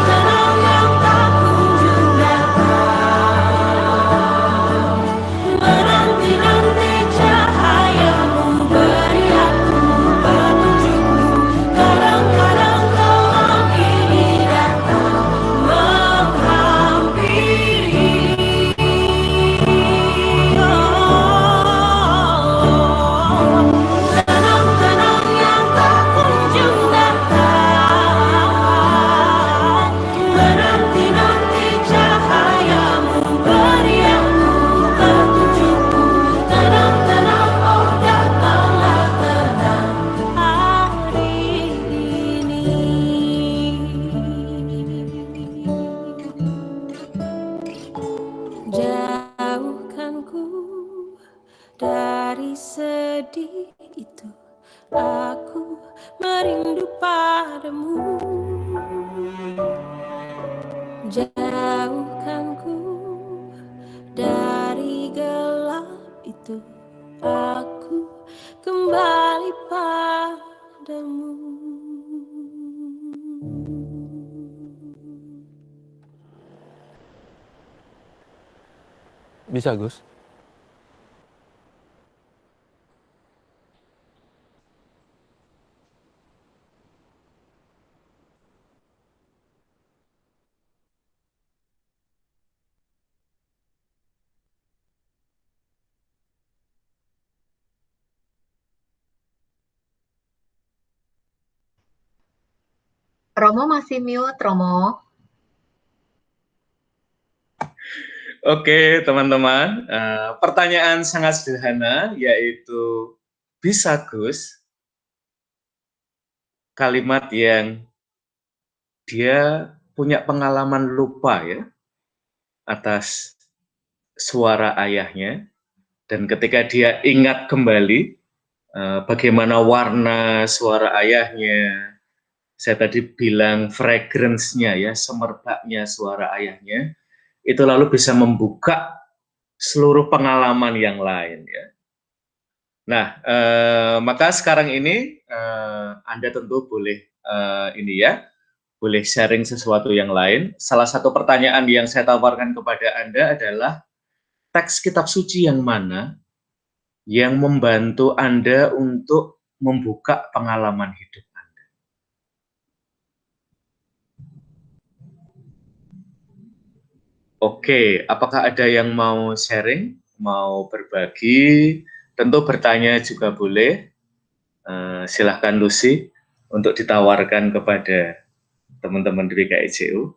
Tenang yang tak kunjung datang, menanti-nanti cahayamu, beri aku petunjukmu. Kadang-kadang kelam ini datang menghampiri. Tenang-tenang yang tak kunjung datang, menanti-nanti cahayamu, beri aku petunjukmu. Tenang-tenang, oh datanglah tenang hari ini. Jauhkan ku dari sedih itu, aku merindu padamu. Jauhkan ku dari gelap itu, aku kembali padamu. Bisa, Gus. Romo masih mute, Romo. Oke, teman-teman. Pertanyaan sangat sederhana, yaitu bisa Gus kalimat yang dia punya pengalaman lupa ya atas suara ayahnya, dan ketika dia ingat kembali bagaimana warna suara ayahnya, saya tadi bilang fragrance-nya ya, semerbaknya suara ayahnya, itu lalu bisa membuka seluruh pengalaman yang lain ya. Nah, maka sekarang ini Anda tentu boleh ini ya, boleh sharing sesuatu yang lain. Salah satu pertanyaan yang saya tawarkan kepada Anda adalah teks kitab suci yang mana yang membantu Anda untuk membuka pengalaman hidup Anda. Oke, apakah ada yang mau sharing, mau berbagi? Tentu bertanya juga boleh. Silahkan Lucy untuk ditawarkan kepada teman-teman di PKICU.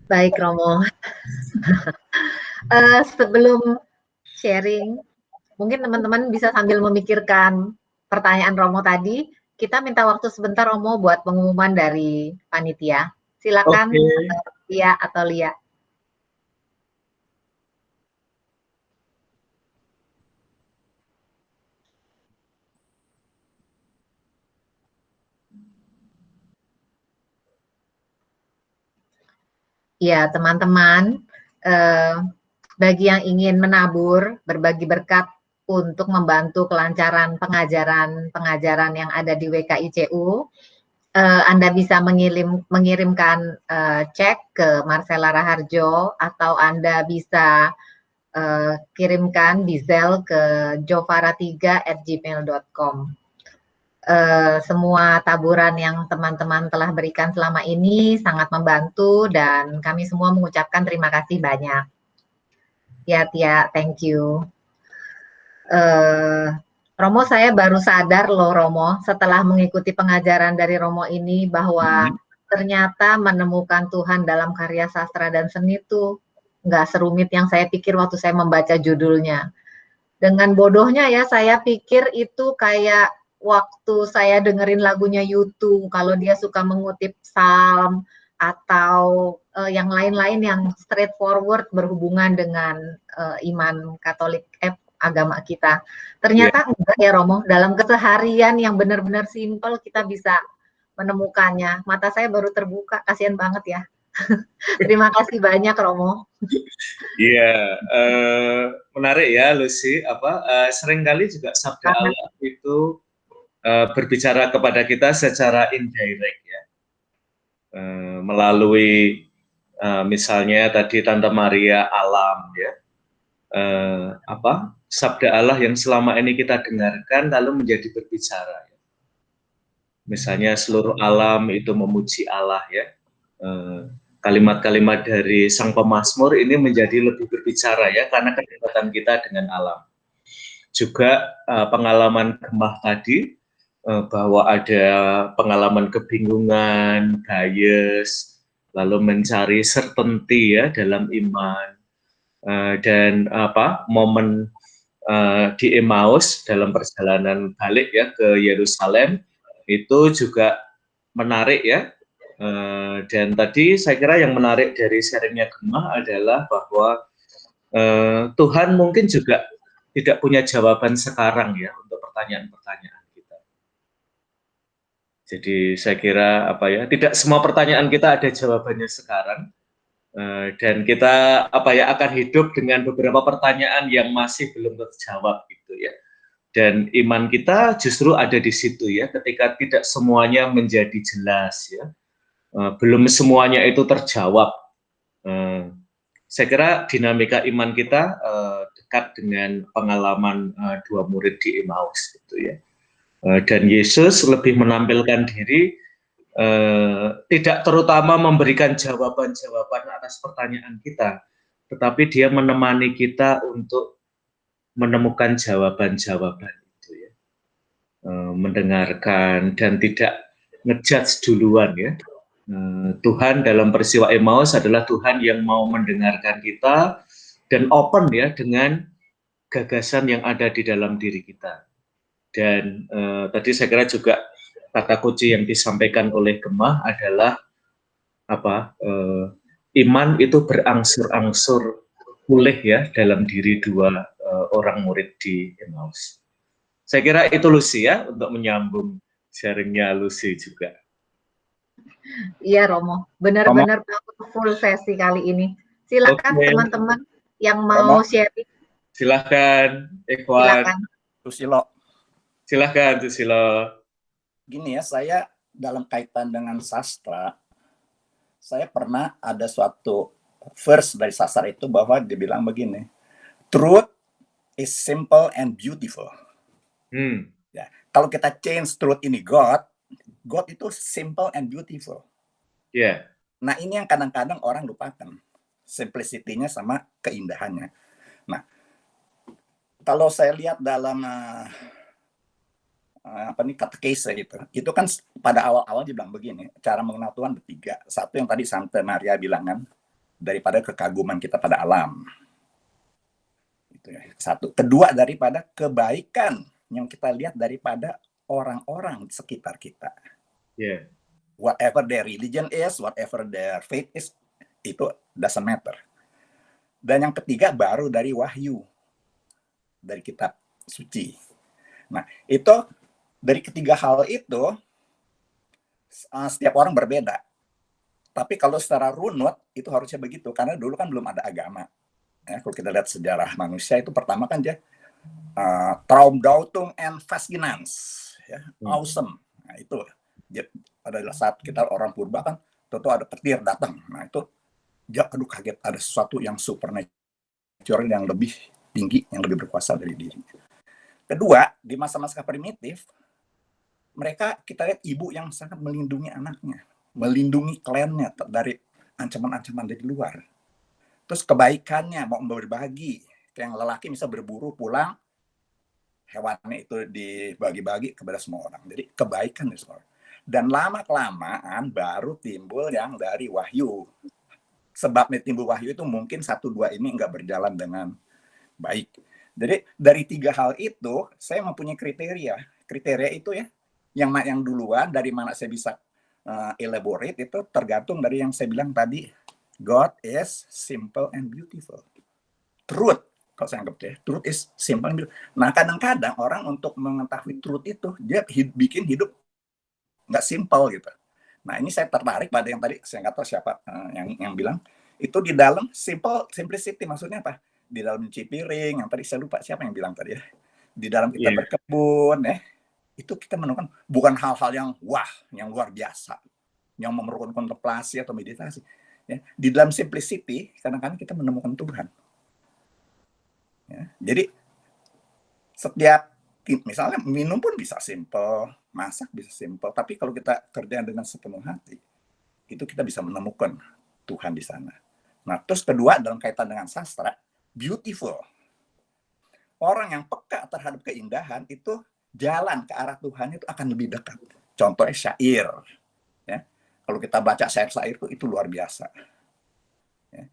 Baik Romo, sebelum sharing, mungkin teman-teman bisa sambil memikirkan pertanyaan Romo tadi. Kita minta waktu sebentar Romo buat pengumuman dari panitia. Silakan Lia atau Lia. Ya, teman-teman, bagi yang ingin menabur, berbagi berkat untuk membantu kelancaran pengajaran yang ada di WKICU, Anda bisa mengirimkan cek ke Marcella Raharjo, atau Anda bisa kirimkan di Zelle ke jovara3@gmail.com. Semua taburan yang teman-teman telah berikan selama ini sangat membantu, dan kami semua mengucapkan terima kasih banyak. Ya, Tia, thank you. Romo, saya baru sadar loh Romo, setelah mengikuti pengajaran dari Romo ini, bahwa ternyata menemukan Tuhan dalam karya sastra dan seni itu nggak serumit yang saya pikir waktu saya membaca judulnya. Dengan bodohnya ya, saya pikir itu kayak waktu saya dengerin lagunya U2, kalau dia suka mengutip psalm atau yang lain-lain yang straightforward berhubungan dengan iman Katolik, agama kita. Ternyata enggak ya Romo, dalam keseharian yang benar-benar simpel kita bisa menemukannya. Mata saya baru terbuka, kasihan banget ya. Terima kasih banyak Romo. Iya, menarik ya Lucy. Seringkali juga sabda Allah itu berbicara kepada kita secara indirect ya, melalui misalnya tadi Tante Maria alam ya, sabda Allah yang selama ini kita dengarkan lalu menjadi berbicara. Ya. Misalnya seluruh alam itu memuji Allah ya. Kalimat-kalimat dari sang pemazmur ini menjadi lebih berbicara ya, karena kedekatan kita dengan alam. Juga pengalaman Gemah tadi, bahwa ada pengalaman kebingungan, bias, lalu mencari certainty ya dalam iman, dan momen di Emmaus dalam perjalanan balik ya ke Yerusalem itu juga menarik ya. Dan tadi saya kira yang menarik dari sharingnya Gemah adalah bahwa Tuhan mungkin juga tidak punya jawaban sekarang ya untuk pertanyaan-pertanyaan kita. Jadi saya kira tidak semua pertanyaan kita ada jawabannya sekarang, dan kita akan hidup dengan beberapa pertanyaan yang masih belum terjawab gitu ya. Dan iman kita justru ada di situ ya, ketika tidak semuanya menjadi jelas ya. Belum semuanya itu terjawab. Saya kira dinamika iman kita dekat dengan pengalaman dua murid di Emmaus gitu ya. Dan Yesus lebih menampilkan diri, tidak terutama memberikan jawaban-jawaban atas pertanyaan kita, tetapi dia menemani kita untuk menemukan jawaban-jawaban itu ya. Mendengarkan dan tidak ngejudge duluan ya. Tuhan dalam peristiwa Emmaus adalah Tuhan yang mau mendengarkan kita dan open ya dengan gagasan yang ada di dalam diri kita. Dan tadi saya kira juga kata kunci yang disampaikan oleh Gemah adalah iman itu berangsur-angsur pulih ya dalam diri dua orang murid di Emmaus. Saya kira itu Lucy ya untuk menyambung sharingnya Lucy juga. Iya Romo, benar-benar full sesi kali ini. Silakan teman-teman yang mau sharing. Silakan, Ikhwan. Silakan. Susilo. Silakan, Susilo. Gini ya, saya dalam kaitan dengan sastra, saya pernah ada suatu verse dari sastra itu bahwa dibilang begini, truth is simple and beautiful. Ya, kalau kita change truth ini God itu simple and beautiful. Yeah. Nah ini yang kadang-kadang orang lupakan, simplicity-nya sama keindahannya. Nah kalau saya lihat dalam katekese itu kan pada awal-awal dibilang begini, cara mengenal Tuhan bertiga. Satu yang tadi Santa Maria bilang kan, daripada kekaguman kita pada alam. Itu ya. Satu. Kedua, daripada kebaikan yang kita lihat daripada orang-orang di sekitar kita. Yeah. Whatever their religion is, whatever their faith is, itu doesn't matter. Dan yang ketiga baru dari wahyu, dari kitab suci. Nah, itu dari ketiga hal itu setiap orang berbeda. Tapi kalau secara runut itu harusnya begitu, karena dulu kan belum ada agama. Ya, kalau kita lihat sejarah manusia itu pertama kan dia Traumdeutung and Faszinans, ya, awesome. Nah itu pada saat kita orang purba kan, tentu ada petir datang. Nah itu dia aduh kaget, ada sesuatu yang supernatural yang lebih tinggi, yang lebih berkuasa dari diri. Kedua, di masa-masa primitif, mereka kita lihat ibu yang sangat melindungi anaknya, melindungi kliennya dari ancaman-ancaman dari luar. Terus kebaikannya mau berbagi, kayak yang lelaki bisa berburu pulang, hewannya itu dibagi-bagi kepada semua orang. Jadi kebaikan dari semua orang. Dan lama-kelamaan baru timbul yang dari wahyu. Sebabnya timbul wahyu itu mungkin 1-2 ini nggak berjalan dengan baik. Jadi dari 3 hal itu saya mempunyai kriteria. Kriteria itu ya, yang duluan dari mana saya bisa elaborate itu tergantung dari yang saya bilang tadi. God is simple and beautiful. Truth, kalau saya anggap ya, truth is simple and beautiful. Nah kadang-kadang orang untuk mengetahui truth itu dia bikin hidup nggak simple gitu. Nah ini saya tertarik pada yang tadi saya nggak tahu siapa yang bilang itu di dalam simplicity, maksudnya apa? Di dalam cuci piring, yang tadi saya lupa siapa yang bilang tadi ya. Di dalam kita berkebun ya, itu kita menemukan bukan hal-hal yang wah, yang luar biasa, yang memerlukan kontemplasi atau meditasi. Ya, di dalam simplicity kadang-kadang kita menemukan Tuhan. Ya, jadi setiap misalnya minum pun bisa simple, masak bisa simple, tapi kalau kita kerja dengan sepenuh hati, itu kita bisa menemukan Tuhan di sana. Nah, terus kedua dalam kaitan dengan sastra, beautiful. Orang yang peka terhadap keindahan itu jalan ke arah Tuhan itu akan lebih dekat. Contohnya syair. Ya. Kalau kita baca syair-syair itu luar biasa. Ya.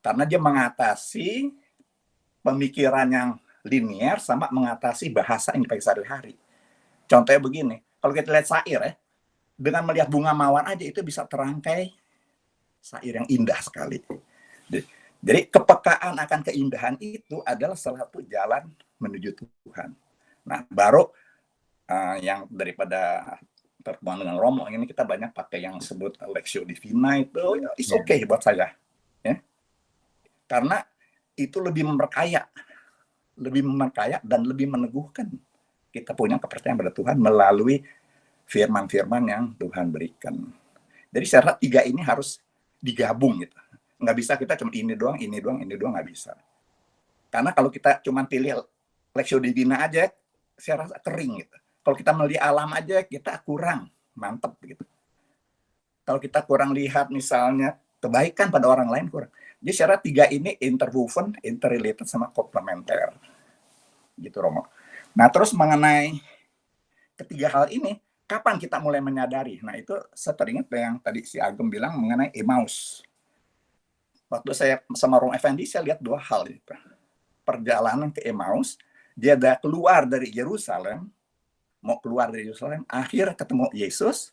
Karena dia mengatasi pemikiran yang linear sama mengatasi bahasa yang dipakai sehari-hari. Contohnya begini, kalau kita lihat syair ya, dengan melihat bunga mawar aja itu bisa terangkai syair yang indah sekali. Jadi kepekaan akan keindahan itu adalah salah satu jalan menuju Tuhan. Nah, baru yang daripada pertemuan dengan Romo ini kita banyak pakai yang sebut Lectio Divina itu is okay buat saya, ya. Karena itu lebih memperkaya dan lebih meneguhkan kita punya kepercayaan pada Tuhan melalui firman-firman yang Tuhan berikan. Jadi syarat 3 ini harus digabung gitu. Nggak bisa kita cuma ini doang, nggak bisa. Karena kalau kita cuma pilih Lectio Divina aja, saya rasa kering gitu. Kalau kita melihat alam aja, kita kurang mantep gitu. Kalau kita kurang lihat misalnya kebaikan pada orang lain, kurang. Jadi syarat 3 ini interwoven, interrelated sama komplementer. Gitu Romo. Nah terus mengenai ketiga hal ini, kapan kita mulai menyadari? Nah, itu saya teringat yang tadi si Agem bilang mengenai Emmaus. Waktu saya sama Romo Effendi, saya lihat dua hal itu. Perjalanan ke Emmaus, dia udah keluar dari Yerusalem, mau keluar dari Yerusalem, akhir ketemu Yesus,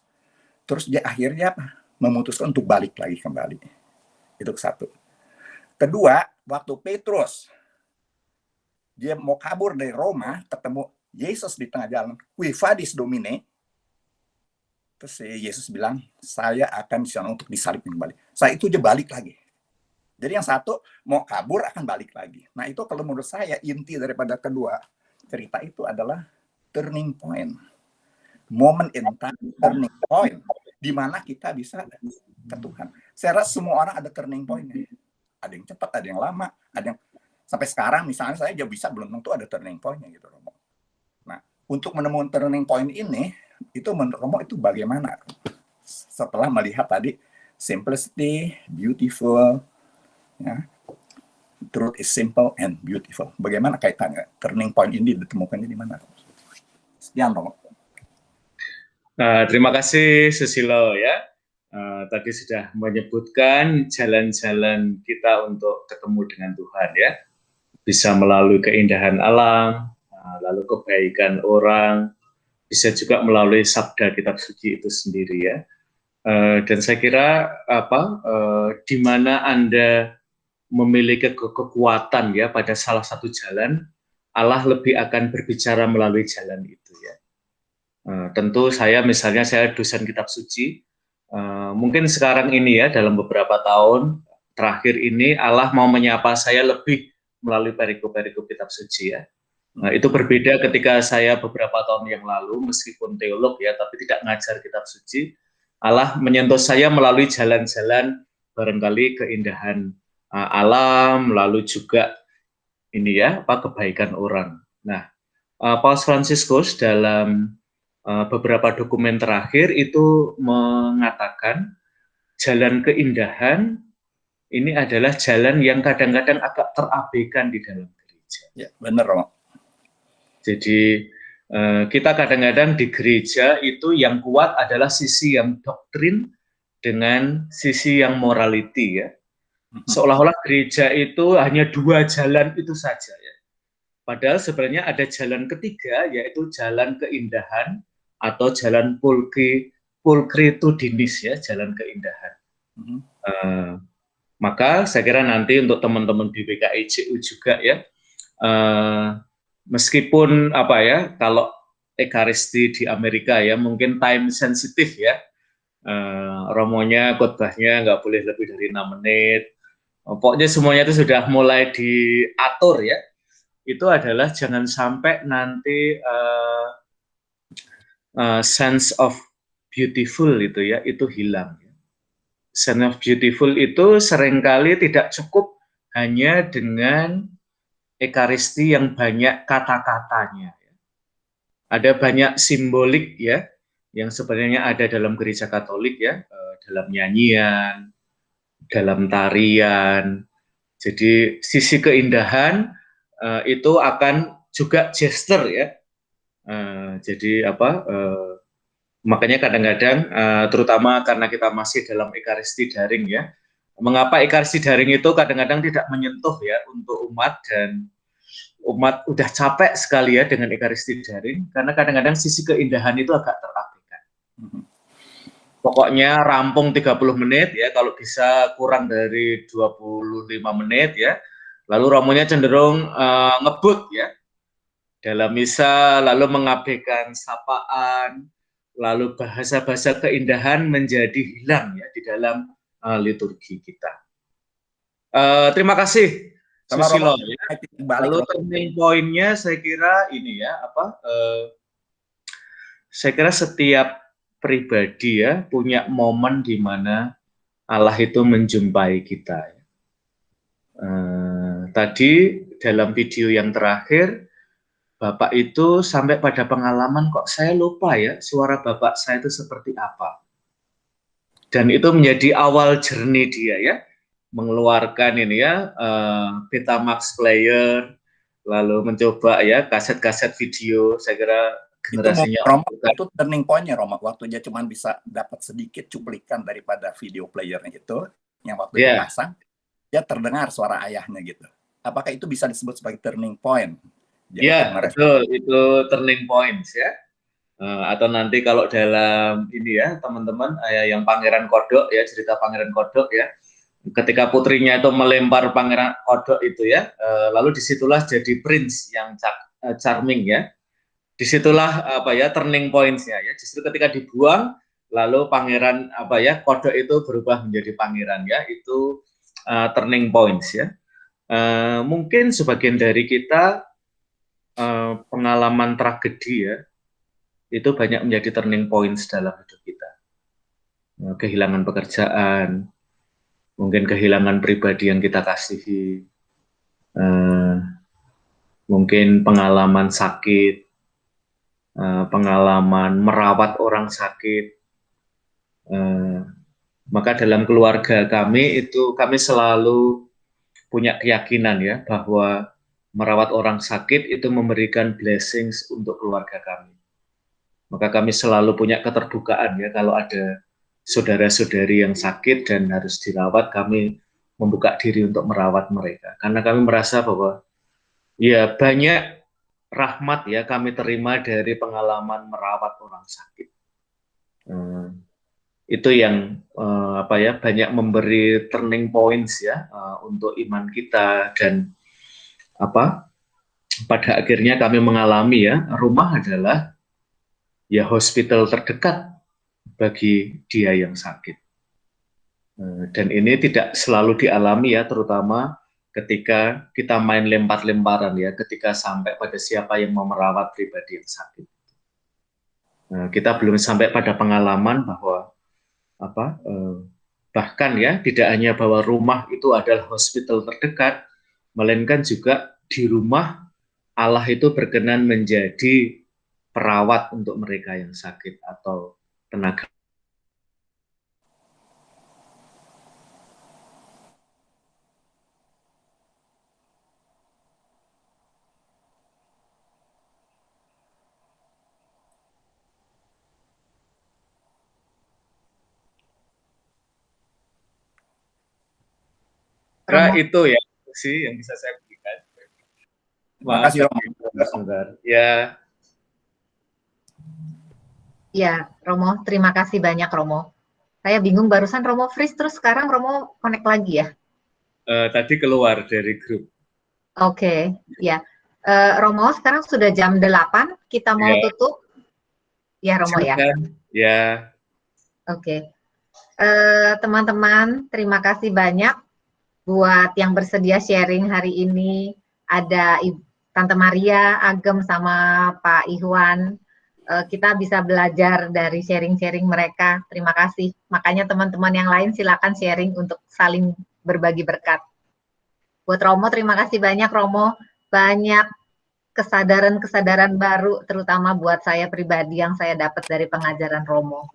terus dia akhirnya memutuskan untuk balik lagi kembali. Itu satu. Kedua, waktu Petrus dia mau kabur dari Roma, ketemu Yesus di tengah jalan, Qui vadis Domine, terus Yesus bilang, saya akan di sana untuk disalib kembali. Saya itu dia balik lagi. Jadi yang satu mau kabur akan balik lagi. Nah itu kalau menurut saya inti daripada kedua cerita itu adalah turning point. Moment in time, turning point. Di mana kita bisa ke Tuhan. Saya rasa semua orang ada turning point-nya. Ada yang cepat, ada yang lama, ada yang sampai sekarang misalnya saya juga bisa belum tentu ada turning point-nya gitu Romo. Nah, untuk menemukan turning point ini itu menurut Romo itu bagaimana? Setelah melihat tadi simplicity, beautiful, ya. Truth is simple and beautiful. Bagaimana kaitannya? Turning point ini ditemukannya di mana? Sekian Romo. Terima kasih Susilo ya. Tadi sudah menyebutkan jalan-jalan kita untuk ketemu dengan Tuhan ya. Bisa melalui keindahan alam, lalu kebaikan orang, bisa juga melalui sabda kitab suci itu sendiri ya. Dan saya kira di mana Anda memiliki kekuatan ya pada salah satu jalan, Allah lebih akan berbicara melalui jalan itu ya. Tentu saya misalnya saya dosen kitab suci, mungkin sekarang ini ya dalam beberapa tahun terakhir ini Allah mau menyapa saya lebih melalui perikop-perikop kitab suci ya. Nah, itu berbeda ketika saya beberapa tahun yang lalu meskipun teolog ya tapi tidak ngajar kitab suci, Allah menyentuh saya melalui jalan-jalan barangkali keindahan alam, lalu juga ini ya kebaikan orang. Nah, Paus Fransiskus dalam beberapa dokumen terakhir itu mengatakan jalan keindahan ini adalah jalan yang kadang-kadang agak terabaikan di dalam gereja. Ya, benar Romo. Jadi kita kadang-kadang di gereja itu yang kuat adalah sisi yang doktrin dengan sisi yang morality ya. Seolah-olah gereja itu hanya dua jalan itu saja ya. Padahal sebenarnya ada jalan ketiga yaitu jalan keindahan atau jalan pulchritudinis ya, jalan keindahan. Maka saya kira nanti untuk teman-teman di BKIJU juga ya, meskipun kalau Ekaristi di Amerika ya mungkin time sensitif ya, romonya khotbahnya nggak boleh lebih dari 6 menit. Pokoknya semuanya itu sudah mulai diatur ya. Itu adalah jangan sampai nanti sense of beautiful itu hilang. Sense of beautiful itu seringkali tidak cukup hanya dengan Ekaristi yang banyak kata-katanya. Ada banyak simbolik ya yang sebenarnya ada dalam gereja Katolik ya, dalam nyanyian, dalam tarian. Jadi sisi keindahan itu akan juga gesture ya. Jadi makanya kadang-kadang terutama karena kita masih dalam Ekaristi daring ya. Mengapa Ekaristi daring itu kadang-kadang tidak menyentuh ya untuk umat, dan umat udah capek sekali ya dengan Ekaristi daring karena kadang-kadang sisi keindahan itu agak terabaikan. Pokoknya rampung 30 menit ya, kalau bisa kurang dari 25 menit ya. Lalu romonya cenderung ngebut ya dalam misa, lalu mengabaikan sapaan, lalu bahasa-bahasa keindahan menjadi hilang ya di dalam liturgi kita. Terima kasih Susilo ya. Lalu turning point-nya saya kira ini ya saya kira setiap pribadi ya punya momen di mana Allah itu menjumpai kita. Tadi dalam video yang terakhir Bapak itu sampai pada pengalaman kok saya lupa ya suara Bapak saya itu seperti apa. Dan itu menjadi awal journey dia ya, mengeluarkan ini ya Betamax player, lalu mencoba ya kaset-kaset video. Saya kira generasinya Romo, overcast. itu turning point-nya Romo, waktu dia cuma bisa dapat sedikit cuplikan daripada video playernya itu, yang waktu Yeah. dipasang, dia terdengar suara ayahnya gitu. Apakah itu bisa disebut sebagai turning point? Ya, betul, itu turning points ya. Atau nanti kalau dalam ini ya teman-teman, yang Pangeran Kodok ya, cerita Pangeran Kodok ya, ketika putrinya itu melempar Pangeran Kodok itu ya, lalu disitulah jadi prince yang charming ya. Disitulah apa ya turning points-nya ya. Justru ketika dibuang, lalu Pangeran apa ya Kodok itu berubah menjadi pangeran ya. Itu turning points ya. Mungkin sebagian dari kita pengalaman tragedi ya, itu banyak menjadi turning points dalam hidup kita. Kehilangan pekerjaan, mungkin kehilangan pribadi yang kita kasihi, mungkin pengalaman sakit, pengalaman merawat orang sakit. Maka dalam keluarga kami itu kami selalu punya keyakinan ya bahwa merawat orang sakit itu memberikan blessings untuk keluarga kami. Maka kami selalu punya keterbukaan ya kalau ada saudara-saudari yang sakit dan harus dirawat, kami membuka diri untuk merawat mereka. Karena kami merasa bahwa ya banyak rahmat ya kami terima dari pengalaman merawat orang sakit. Itu yang apa ya banyak memberi turning points ya untuk iman kita, dan apa pada akhirnya kami mengalami ya rumah adalah ya hospital terdekat bagi dia yang sakit. Dan ini tidak selalu dialami ya, terutama ketika kita main lempar-lemparan ya, ketika sampai pada siapa yang mau merawat pribadi yang sakit. Kita belum sampai pada pengalaman bahwa apa bahkan ya tidak hanya bahwa rumah itu adalah hospital terdekat, melainkan juga di rumah Allah itu berkenan menjadi perawat untuk mereka yang sakit atau tenaga. Itu ya sih yang bisa saya berikan. Terima kasih Romo. Ya. Ya, Romo, terima kasih banyak Romo. Saya bingung barusan Romo freeze terus sekarang Romo connect lagi ya? Tadi keluar dari grup. Oke, ya. Romo, sekarang sudah jam 8, kita mau tutup. Ya, Romo ya. Ya. Oke. Teman-teman, terima kasih banyak buat yang bersedia sharing hari ini. Ada Tante Maria, Agem, sama Pak Ihwan. Kita bisa belajar dari sharing-sharing mereka. Terima kasih. Makanya teman-teman yang lain silakan sharing untuk saling berbagi berkat. Buat Romo, terima kasih banyak Romo. Banyak kesadaran-kesadaran baru, terutama buat saya pribadi yang saya dapat dari pengajaran Romo.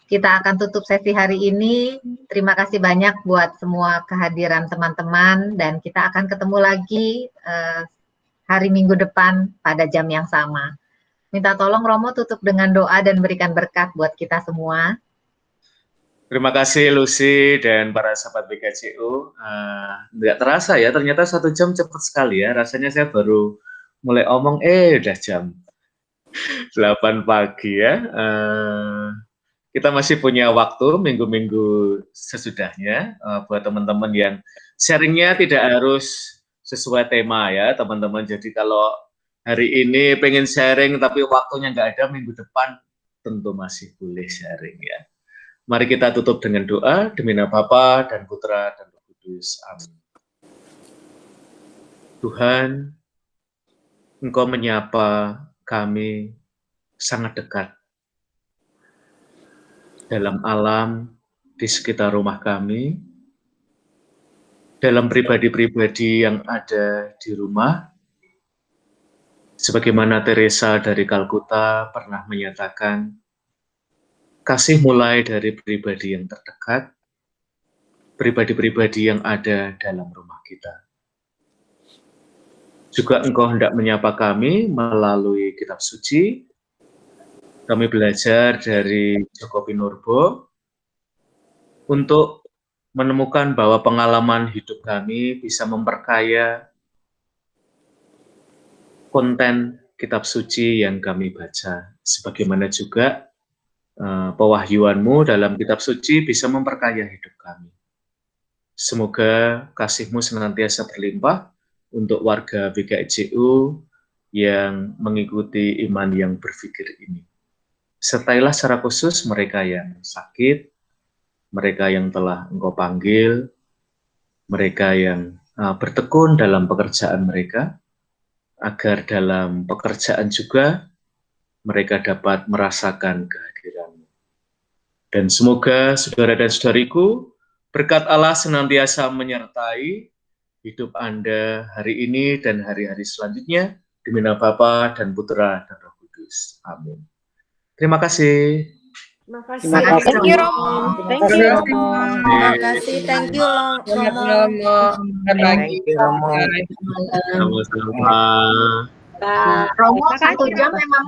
Kita akan tutup sesi hari ini. Terima kasih banyak buat semua kehadiran teman-teman, dan kita akan ketemu lagi hari Minggu depan pada jam yang sama. Minta tolong Romo tutup dengan doa dan berikan berkat buat kita semua. Terima kasih Lucy dan para sahabat BKCU. Nggak terasa ya, ternyata 1 jam cepat sekali ya. Rasanya saya baru mulai omong, udah jam 8 pagi ya. Kita masih punya waktu minggu-minggu sesudahnya buat teman-teman yang sharingnya tidak harus sesuai tema ya teman-teman. Jadi kalau hari ini pengen sharing tapi waktunya nggak ada, minggu depan tentu masih boleh sharing ya. Mari kita tutup dengan doa demi nama Bapa dan Putra dan Roh Kudus. Amin. Tuhan, Engkau menyapa kami sangat dekat dalam alam di sekitar rumah kami, dalam pribadi-pribadi yang ada di rumah. Sebagaimana Teresa dari Kalkuta pernah menyatakan, kasih mulai dari pribadi yang terdekat, pribadi-pribadi yang ada dalam rumah kita. juga Engkau hendak menyapa kami melalui kitab suci. Kami belajar dari Joko Pinurbo untuk menemukan bahwa pengalaman hidup kami bisa memperkaya konten kitab suci yang kami baca. Sebagaimana juga pewahyuan-Mu dalam kitab suci bisa memperkaya hidup kami. Semoga kasih-Mu senantiasa berlimpah untuk warga BKIJU yang mengikuti iman yang berpikir ini. Sertailah secara khusus mereka yang sakit, mereka yang telah Engkau panggil, mereka yang bertekun dalam pekerjaan mereka, agar dalam pekerjaan juga mereka dapat merasakan kehadiran-Mu. Dan semoga saudara dan saudariku, berkat Allah senantiasa menyertai hidup Anda hari ini dan hari-hari selanjutnya, demi nama Bapa dan Putra dan Roh Kudus. Amin. Terima kasih. Terima kasih. Thank you, Romo. Thank you, Romo. Terima kasih. Thank you, Romo. Thank you, Romo. Sama-sama. Romo 1 jam memang